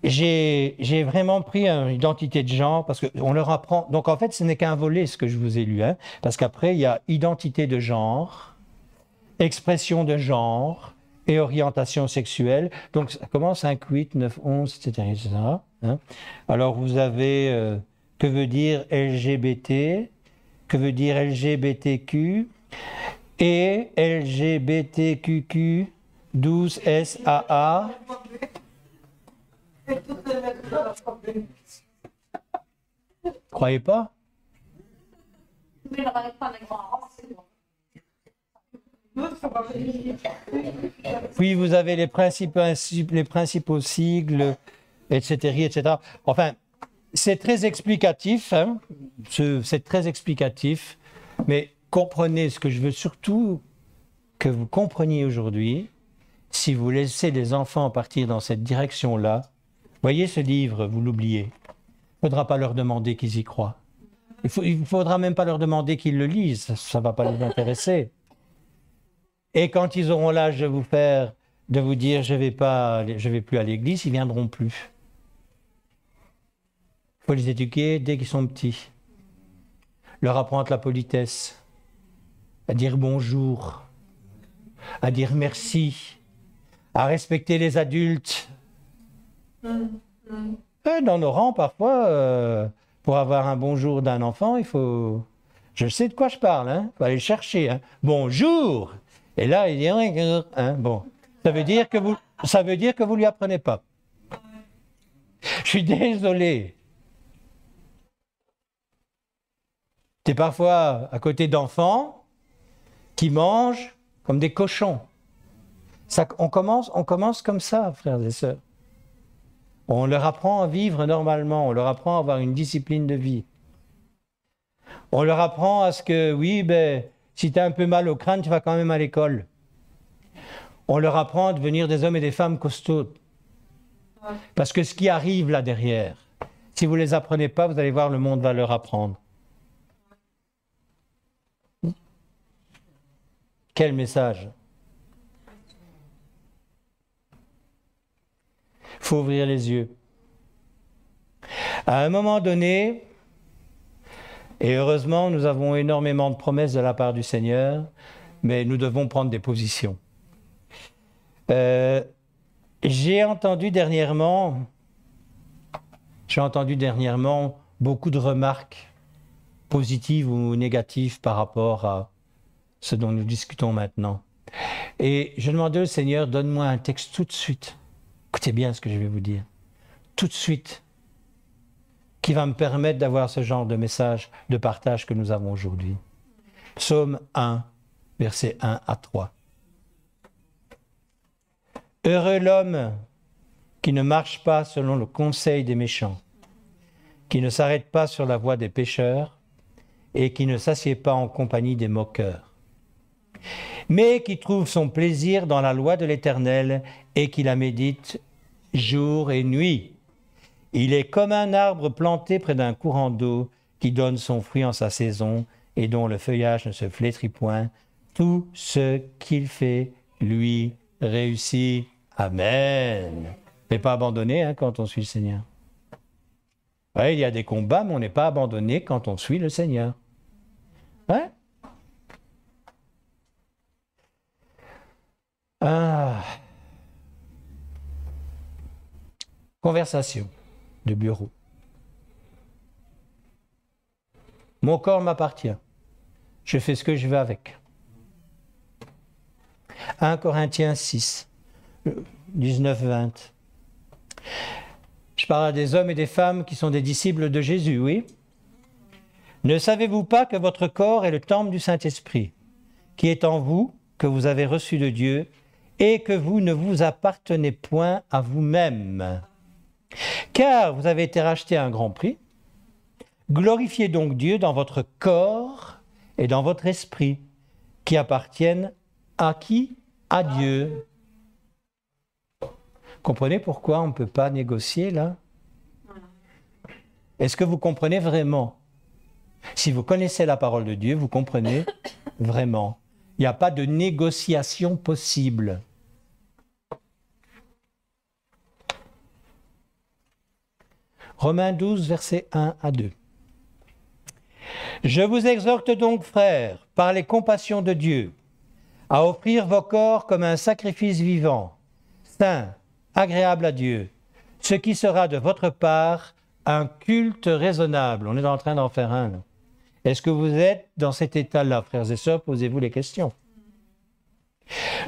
j'ai vraiment pris une identité de genre, parce qu'on leur apprend... Donc en fait, ce n'est qu'un volet, ce que je vous ai lu, hein, parce qu'après, il y a identité de genre, expression de genre et orientation sexuelle. Donc ça commence 5, 8, 9, 11, etc. etc. Hein. Alors vous avez... que veut dire LGBT, que veut dire LGBTQ, et LGBTQQ 12SAA. Croyez pas? Puis vous avez les principaux sigles, etc., etc. Enfin, c'est très explicatif, hein, c'est très explicatif, mais comprenez ce que je veux surtout que vous compreniez aujourd'hui. Si vous laissez les enfants partir dans cette direction-là, voyez ce livre, vous l'oubliez. Il ne faudra pas leur demander qu'ils y croient. Il ne faudra même pas leur demander qu'ils le lisent, ça ne va pas les intéresser. Et quand ils auront l'âge de vous dire je vais plus à l'église, ils ne viendront plus. Il faut les éduquer dès qu'ils sont petits. Leur apprendre la politesse, à dire bonjour, à dire merci, à respecter les adultes. Et dans nos rangs, parfois, pour avoir un bonjour d'un enfant, il faut... Je sais de quoi je parle, hein. Il faut aller le chercher. Hein. Bonjour. Et là, il dit... Hein, bon. Ça veut dire que vous lui apprenez pas. Je suis désolé. Tu es parfois à côté d'enfants qui mangent comme des cochons. Ça, on commence comme ça, frères et sœurs. On leur apprend à vivre normalement, on leur apprend à avoir une discipline de vie. On leur apprend à ce que, oui, si tu as un peu mal au crâne, tu vas quand même à l'école. On leur apprend à devenir des hommes et des femmes costauds. Parce que ce qui arrive là derrière, si vous ne les apprenez pas, vous allez voir, le monde va leur apprendre. Quel message! Il faut ouvrir les yeux. À un moment donné, et heureusement, nous avons énormément de promesses de la part du Seigneur, mais nous devons prendre des positions. J'ai entendu dernièrement beaucoup de remarques positives ou négatives par rapport à ce dont nous discutons maintenant. Et je demandais au Seigneur, donne-moi un texte tout de suite. Écoutez bien ce que je vais vous dire. Tout de suite. Qui va me permettre d'avoir ce genre de message, de partage que nous avons aujourd'hui. Psaume 1, versets 1 à 3. Heureux l'homme qui ne marche pas selon le conseil des méchants, qui ne s'arrête pas sur la voie des pécheurs et qui ne s'assied pas en compagnie des moqueurs, mais qui trouve son plaisir dans la loi de l'Éternel et qui la médite jour et nuit. Il est comme un arbre planté près d'un courant d'eau qui donne son fruit en sa saison et dont le feuillage ne se flétrit point. Tout ce qu'il fait lui réussit. Amen. Mais pas abandonné quand on suit le Seigneur. Ouais, il y a des combats, mais on n'est pas abandonné quand on suit le Seigneur. Ouais? Conversation de bureau. Mon corps m'appartient. Je fais ce que je veux avec. 1 Corinthiens 6, 19-20. Je parle à des hommes et des femmes qui sont des disciples de Jésus, oui. Ne savez-vous pas que votre corps est le temple du Saint-Esprit, qui est en vous, que vous avez reçu de Dieu, et que vous ne vous appartenez point à vous-même. Car vous avez été rachetés à un grand prix. Glorifiez donc Dieu dans votre corps et dans votre esprit, qui appartiennent à qui? À Dieu. Comprenez pourquoi on ne peut pas négocier là? Est-ce que vous comprenez vraiment? Si vous connaissez la parole de Dieu, vous comprenez vraiment. Il n'y a pas de négociation possible. Romains 12, versets 1 à 2. Je vous exhorte donc, frères, par les compassions de Dieu, à offrir vos corps comme un sacrifice vivant, saint, agréable à Dieu, ce qui sera de votre part un culte raisonnable. On est en train d'en faire un. Là. Est-ce que vous êtes dans cet état-là, frères et sœurs? Posez-vous les questions.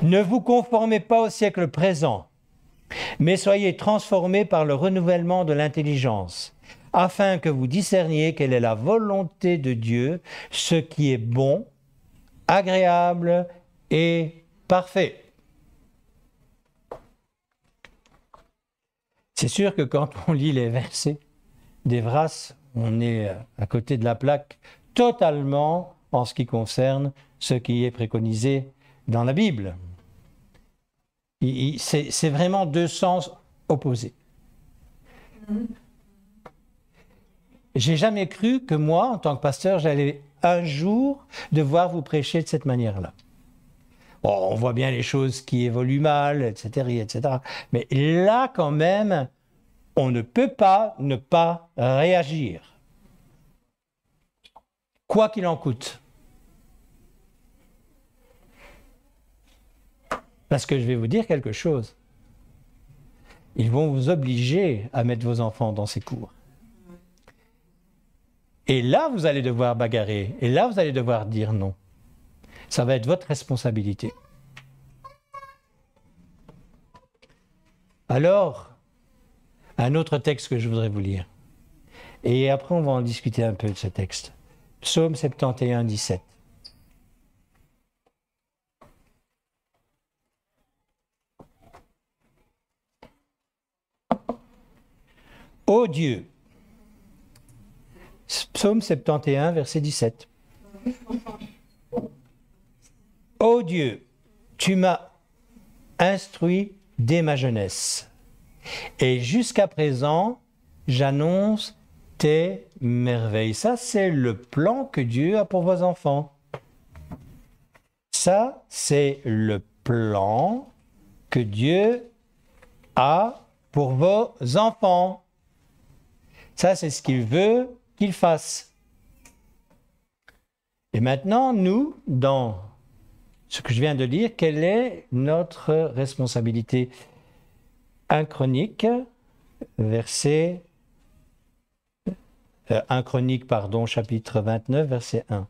Ne vous conformez pas au siècle présent, mais soyez transformés par le renouvellement de l'intelligence, afin que vous discerniez quelle est la volonté de Dieu, ce qui est bon, agréable et parfait. C'est sûr que quand on lit les versets d'Evras, on est à côté de la plaque totalement en ce qui concerne ce qui est préconisé dans la Bible. C'est vraiment deux sens opposés. J'ai jamais cru que moi, en tant que pasteur, j'allais un jour devoir vous prêcher de cette manière-là. Bon, on voit bien les choses qui évoluent mal, etc., etc. Mais là, quand même, on ne peut pas ne pas réagir. Quoi qu'il en coûte. Parce que je vais vous dire quelque chose. Ils vont vous obliger à mettre vos enfants dans ces cours. Et là, vous allez devoir bagarrer. Et là, vous allez devoir dire non. Ça va être votre responsabilité. Alors, un autre texte que je voudrais vous lire. Et après, on va en discuter un peu de ce texte. Psaume 71, 17. Ô Dieu, Psaume 71, verset 17. Ô Dieu, tu m'as instruit dès ma jeunesse, et jusqu'à présent, j'annonce tes merveilles. Ça, c'est le plan que Dieu a pour vos enfants. Ça, c'est le plan que Dieu a pour vos enfants. Ça, c'est ce qu'il veut qu'ils fassent. Et maintenant, nous, dans ce que je viens de lire, quelle est notre responsabilité? 1 Chronique, chapitre 29, verset 1.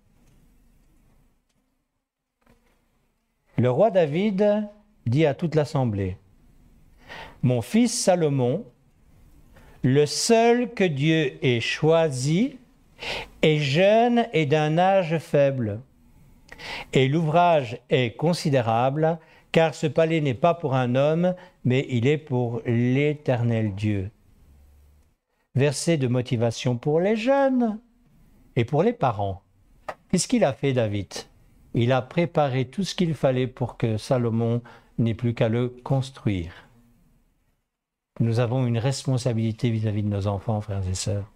Le roi David dit à toute l'assemblée, « Mon fils Salomon, le seul que Dieu ait choisi, est jeune et d'un âge faible. Et l'ouvrage est considérable, car ce palais n'est pas pour un homme, mais il est pour l'Éternel Dieu. » Verset de motivation pour les jeunes et pour les parents. Qu'est-ce qu'il a fait, David? Il a préparé tout ce qu'il fallait pour que Salomon n'ait plus qu'à le construire. Nous avons une responsabilité vis-à-vis de nos enfants, frères et sœurs.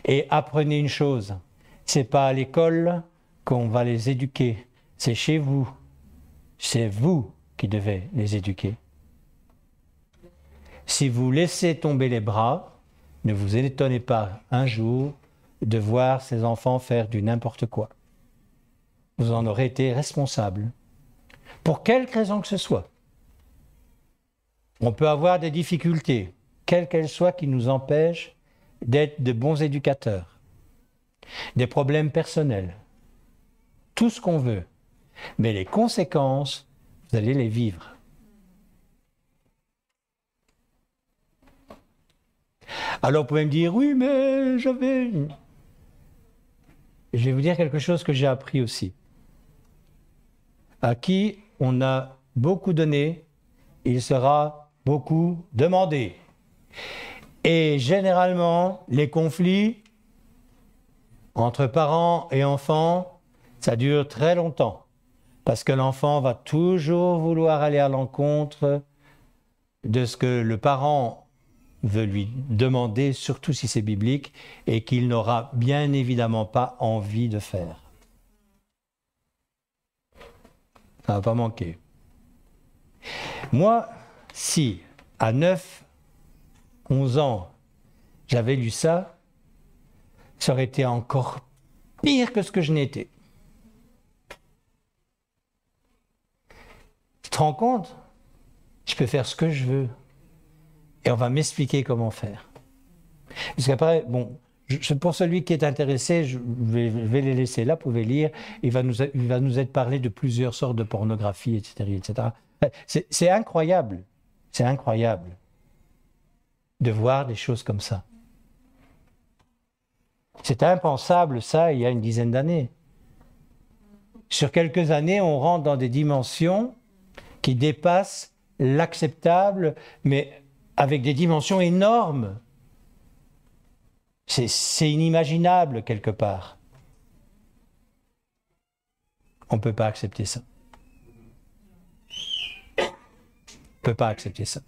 Et apprenez une chose, c'est pas à l'école qu'on va les éduquer, c'est chez vous. C'est vous qui devez les éduquer. Si vous laissez tomber les bras, ne vous étonnez pas un jour de voir ces enfants faire du n'importe quoi. Vous en aurez été responsable. Pour quelque raison que ce soit. On peut avoir des difficultés, quelles qu'elles soient, qui nous empêchent d'être de bons éducateurs. Des problèmes personnels. Tout ce qu'on veut. Mais les conséquences, vous allez les vivre. Alors vous pouvez me dire, oui, mais j'avais... Je vais vous dire quelque chose que j'ai appris aussi. À qui on a beaucoup donné, il sera beaucoup demandé. Et généralement, les conflits entre parents et enfants, ça dure très longtemps. Parce que l'enfant va toujours vouloir aller à l'encontre de ce que le parent veut lui demander, surtout si c'est biblique, et qu'il n'aura bien évidemment pas envie de faire. Ça ne va pas manquer. Moi, si à 9, 11 ans, j'avais lu ça, ça aurait été encore pire que ce que je n'ai été. Tu te rends compte? Je peux faire ce que je veux. Et on va m'expliquer comment faire. Parce qu'après, bon, pour celui qui est intéressé, je vais les laisser là, vous pouvez lire. Il va nous être parlé de plusieurs sortes de pornographie, etc. etc. C'est incroyable. C'est incroyable de voir des choses comme ça. C'était impensable, ça, il y a une dizaine d'années. Sur quelques années, on rentre dans des dimensions qui dépassent l'acceptable, mais avec des dimensions énormes. C'est inimaginable quelque part. On ne peut pas accepter ça. On ne peut pas accepter ça.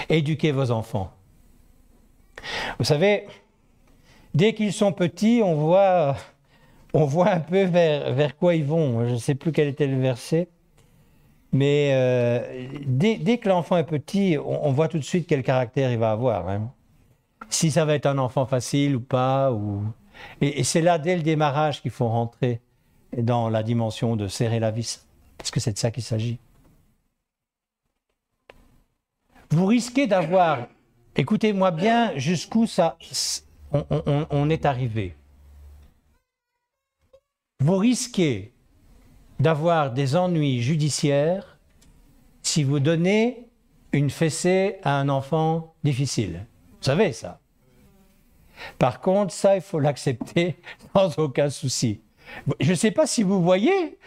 Éduquez vos enfants. Vous savez, dès qu'ils sont petits, on voit un peu vers quoi ils vont. Je ne sais plus quel était le verset. Mais dès que l'enfant est petit, on voit tout de suite quel caractère il va avoir. Hein. Si ça va être un enfant facile ou pas. Et c'est là, dès le démarrage, qu'il faut rentrer dans la dimension de serrer la vis. Parce que c'est de ça qu'il s'agit. Vous risquez d'avoir, écoutez-moi bien, jusqu'où on est arrivé. Vous risquez d'avoir des ennuis judiciaires si vous donnez une fessée à un enfant difficile. Vous savez ça. Par contre, ça, il faut l'accepter sans aucun souci. Je ne sais pas si vous voyez,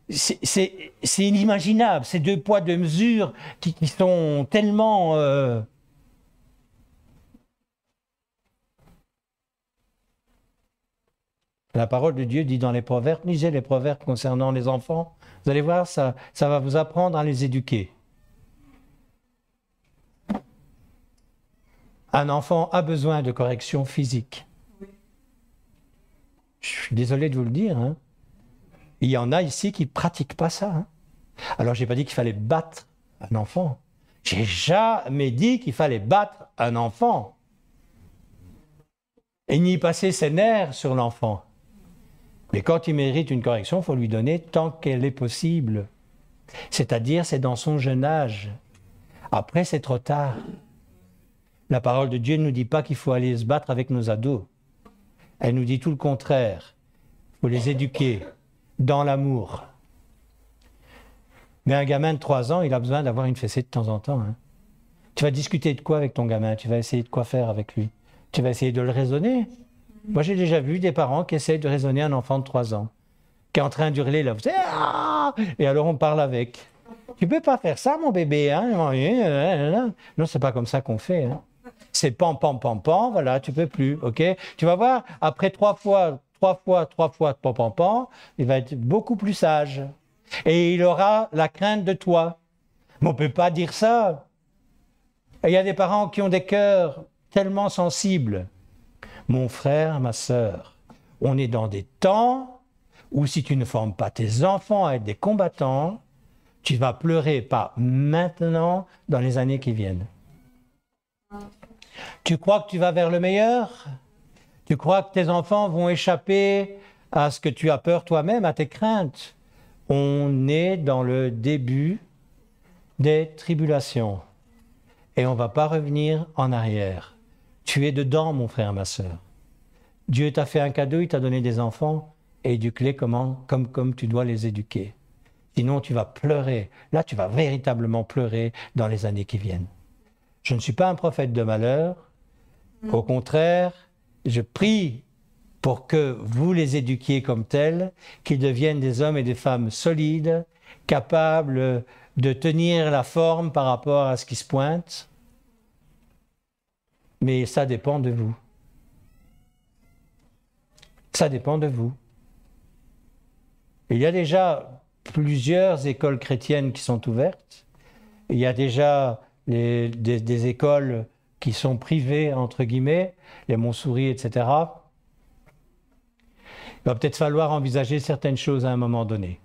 c'est inimaginable, ces deux poids, deux mesures qui sont tellement... La parole de Dieu dit dans les proverbes, lisez les proverbes concernant les enfants, vous allez voir, ça va vous apprendre à les éduquer. Un enfant a besoin de correction physique. Je suis désolé de vous le dire. Hein. Il y en a ici qui ne pratiquent pas ça. Hein. Alors, je n'ai pas dit qu'il fallait battre un enfant. J'ai jamais dit qu'il fallait battre un enfant. Et ni passer ses nerfs sur l'enfant. Mais quand il mérite une correction, il faut lui donner tant qu'elle est possible. C'est-à-dire, c'est dans son jeune âge. Après, c'est trop tard. La parole de Dieu ne nous dit pas qu'il faut aller se battre avec nos ados. Elle nous dit tout le contraire. Il faut les éduquer dans l'amour. Mais un gamin de 3 ans, il a besoin d'avoir une fessée de temps en temps. Hein. Tu vas discuter de quoi avec ton gamin? Tu vas essayer de quoi faire avec lui? Tu vas essayer de le raisonner? Moi, j'ai déjà vu des parents qui essayent de raisonner un enfant de 3 ans, qui est en train d'hurler là. Et alors, on parle avec. Tu peux pas faire ça, mon bébé. Hein? Non, c'est pas comme ça qu'on fait. Hein. C'est pam, pam, pam, pam, voilà, tu peux plus, ok? Tu vas voir, après 3 fois, pam, pam, pam, il va être beaucoup plus sage. Et il aura la crainte de toi. Mais on ne peut pas dire ça. Et il y a des parents qui ont des cœurs tellement sensibles. Mon frère, ma sœur, on est dans des temps où si tu ne formes pas tes enfants à être des combattants, tu vas pleurer pas maintenant, dans les années qui viennent. Tu crois que tu vas vers le meilleur? Tu crois que tes enfants vont échapper à ce que tu as peur toi-même, à tes craintes? On est dans le début des tribulations et on ne va pas revenir en arrière. Tu es dedans, mon frère, ma sœur. Dieu t'a fait un cadeau, il t'a donné des enfants, et éduque-les comme tu dois les éduquer. Sinon, tu vas pleurer. Là, tu vas véritablement pleurer dans les années qui viennent. Je ne suis pas un prophète de malheur. Au contraire, je prie pour que vous les éduquiez comme tels, qu'ils deviennent des hommes et des femmes solides, capables de tenir la forme par rapport à ce qui se pointe. Mais ça dépend de vous. Ça dépend de vous. Il y a déjà plusieurs écoles chrétiennes qui sont ouvertes. Il y a déjà des écoles qui sont privées, entre guillemets, les Montsouris, etc. Il va peut-être falloir envisager certaines choses à un moment donné.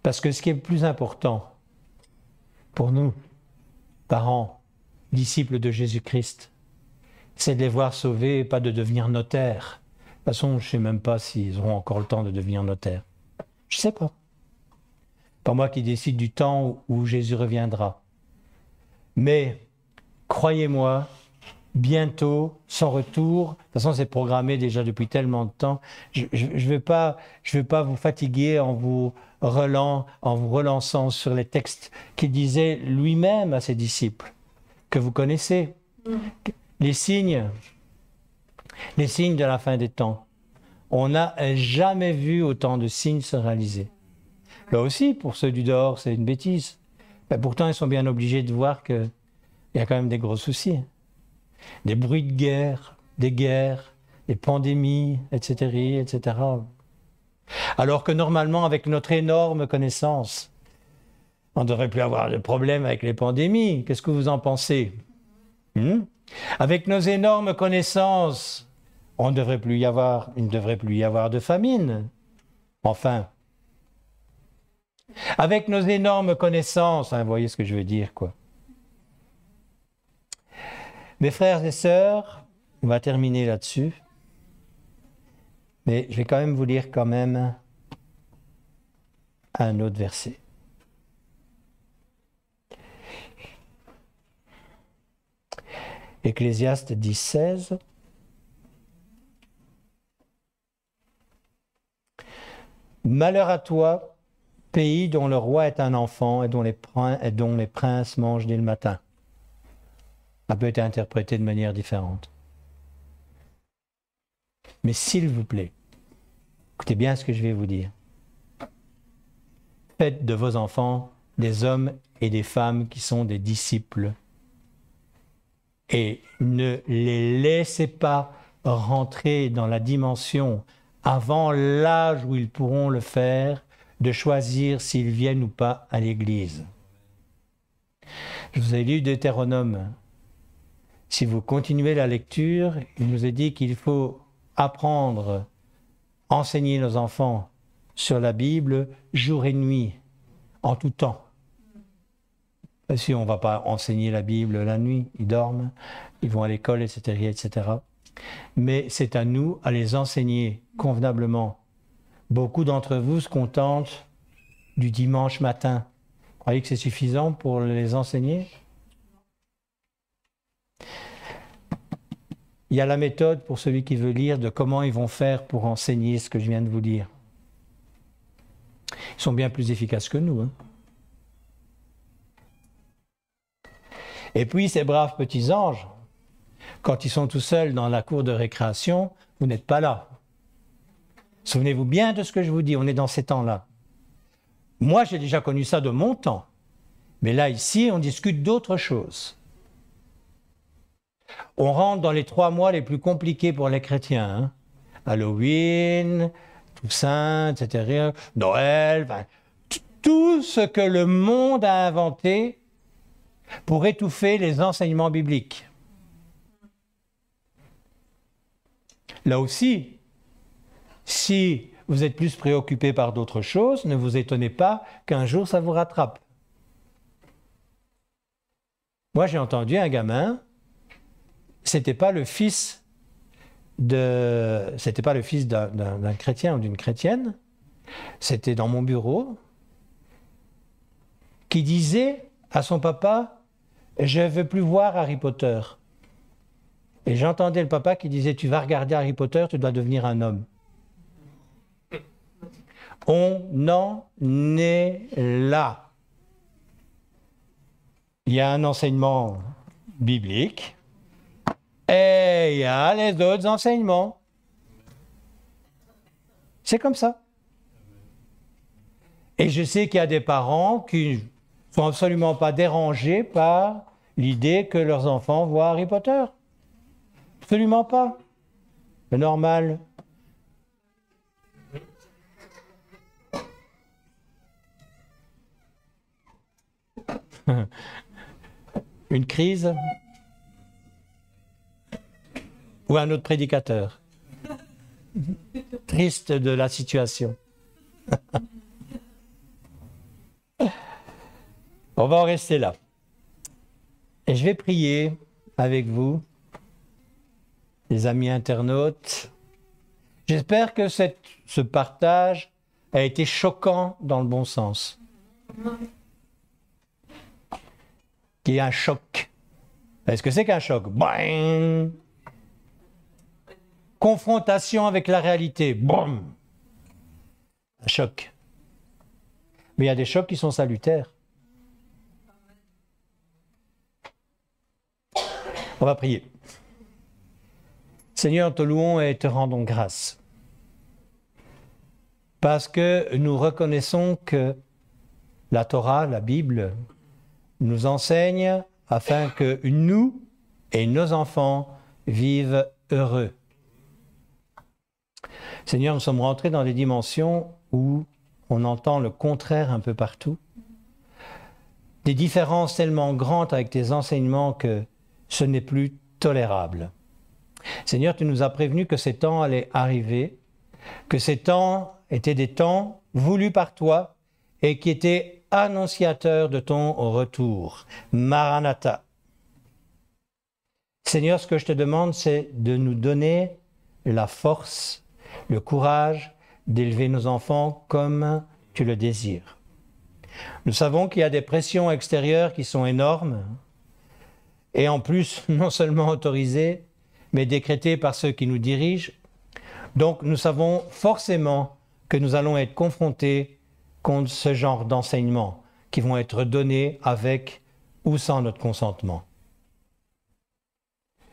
Parce que ce qui est le plus important pour nous, parents, disciples de Jésus-Christ, c'est de les voir sauvés et pas de devenir notaires. De toute façon, je ne sais même pas s'ils auront encore le temps de devenir notaires. Je ne sais pas. Pas moi qui décide du temps où Jésus reviendra. Mais, croyez-moi, bientôt, son retour, de toute façon c'est programmé déjà depuis tellement de temps, je ne vais pas vous fatiguer en vous relançant sur les textes qu'il disait lui-même à ses disciples, que vous connaissez. Les signes de la fin des temps. On n'a jamais vu autant de signes se réaliser. Là aussi, pour ceux du dehors, c'est une bêtise. Mais pourtant, ils sont bien obligés de voir qu'il y a quand même des gros soucis. Des bruits de guerre, des guerres, des pandémies, etc., etc. Alors que normalement, avec notre énorme connaissance, on ne devrait plus avoir de problème avec les pandémies. Qu'est-ce que vous en pensez ? Avec nos énormes il ne devrait plus y avoir de famine. Enfin, avec nos énormes connaissances, vous voyez ce que je veux dire, quoi. Mes frères et sœurs, on va terminer là-dessus, mais je vais quand même vous lire quand même un autre verset. Ecclésiaste 10:16. Malheur à toi, pays dont le roi est un enfant et dont les princes mangent dès le matin. Ça peut être interprété de manière différente. Mais s'il vous plaît, écoutez bien ce que je vais vous dire. Faites de vos enfants des hommes et des femmes qui sont des disciples. Et ne les laissez pas rentrer dans la dimension, avant l'âge où ils pourront le faire, de choisir s'ils viennent ou pas à l'église. Je vous ai lu Deutéronome. Si vous continuez la lecture, il nous est dit qu'il faut apprendre, enseigner nos enfants sur la Bible jour et nuit, en tout temps. Si on ne va pas enseigner la Bible la nuit, ils dorment, ils vont à l'école, etc., etc. Mais c'est à nous à les enseigner convenablement. Beaucoup d'entre vous se contentent du dimanche matin. Vous croyez que c'est suffisant pour les enseigner ? Il y a la méthode pour celui qui veut lire de comment ils vont faire pour enseigner ce que je viens de vous dire. Ils sont bien plus efficaces que nous, hein. Et puis, ces braves petits anges, quand ils sont tout seuls dans la cour de récréation, vous n'êtes pas là. Souvenez-vous bien de ce que je vous dis, on est dans ces temps-là. Moi, j'ai déjà connu ça de mon temps. Mais là, ici, on discute d'autres choses. On rentre dans les 3 mois les plus compliqués pour les chrétiens. Hein. Halloween, Toussaint, etc., Noël, enfin, tout ce que le monde a inventé pour étouffer les enseignements bibliques. Là aussi, si vous êtes plus préoccupé par d'autres choses, ne vous étonnez pas qu'un jour ça vous rattrape. Moi, j'ai entendu un gamin, c'était pas le fils d'un chrétien ou d'une chrétienne, c'était dans mon bureau, qui disait à son papa: je ne veux plus voir Harry Potter. Et j'entendais le papa qui disait: tu vas regarder Harry Potter, tu dois devenir un homme. On en est là. Il y a un enseignement biblique, Et il y a les autres enseignements. C'est comme ça. Et je sais qu'il y a des parents qui ne sont absolument pas dérangés par l'idée que leurs enfants voient Harry Potter. Absolument pas. C'est normal. Une crise ou un autre prédicateur triste de la situation. On va en rester là. Et je vais prier avec vous, les amis internautes. J'espère que ce partage a été choquant dans le bon sens. Qu'il y a un choc. Est-ce que c'est qu'un choc? Boing! Confrontation avec la réalité. Boum! Un choc. Mais il y a des chocs qui sont salutaires. On va prier. Seigneur, te louons et te rendons grâce. Parce que nous reconnaissons que la Torah, la Bible, nous enseigne afin que nous et nos enfants vivent heureux. Seigneur, nous sommes rentrés dans des dimensions où on entend le contraire un peu partout. Des différences tellement grandes avec tes enseignements que ce n'est plus tolérable. Seigneur, tu nous as prévenu que ces temps allaient arriver, que ces temps étaient des temps voulus par toi et qui étaient annonciateurs de ton retour. Maranatha. Seigneur, ce que je te demande, c'est de nous donner la force, le courage d'élever nos enfants comme tu le désires. Nous savons qu'il y a des pressions extérieures qui sont énormes et en plus non seulement autorisées, mais décrétées par ceux qui nous dirigent. Donc nous savons forcément que nous allons être confrontés contre ce genre d'enseignements qui vont être donnés avec ou sans notre consentement.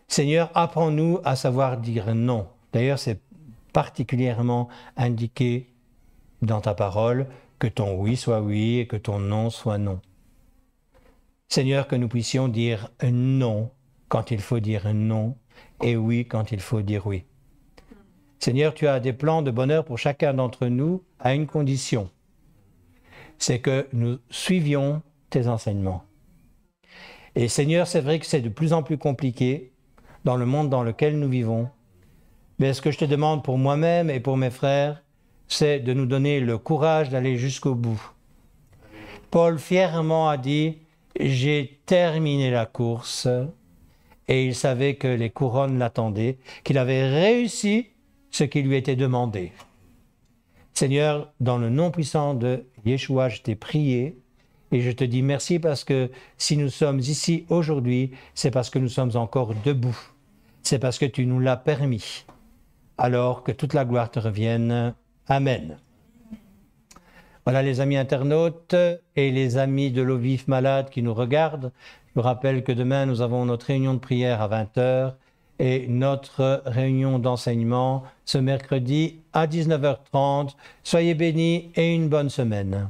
Seigneur, apprends-nous à savoir dire non. D'ailleurs, c'est particulièrement indiqué dans ta parole que ton oui soit oui et que ton non soit non. Seigneur, que nous puissions dire non quand il faut dire non et oui quand il faut dire oui. Seigneur, tu as des plans de bonheur pour chacun d'entre nous à une condition. C'est que nous suivions tes enseignements. Et Seigneur, c'est vrai que c'est de plus en plus compliqué dans le monde dans lequel nous vivons. Mais ce que je te demande pour moi-même et pour mes frères, c'est de nous donner le courage d'aller jusqu'au bout. Paul fièrement a dit « J'ai terminé la course » et il savait que les couronnes l'attendaient, qu'il avait réussi ce qui lui était demandé. Seigneur, dans le nom puissant de Yeshua, je t'ai prié et je te dis merci parce que si nous sommes ici aujourd'hui, c'est parce que nous sommes encore debout. C'est parce que tu nous l'as permis. Alors que toute la gloire te revienne. Amen. Voilà les amis internautes et les amis de l'eau vive malade qui nous regardent. Je vous rappelle que demain, nous avons notre réunion de prière à 20h et notre réunion d'enseignement ce mercredi à 19h30. Soyez bénis et une bonne semaine.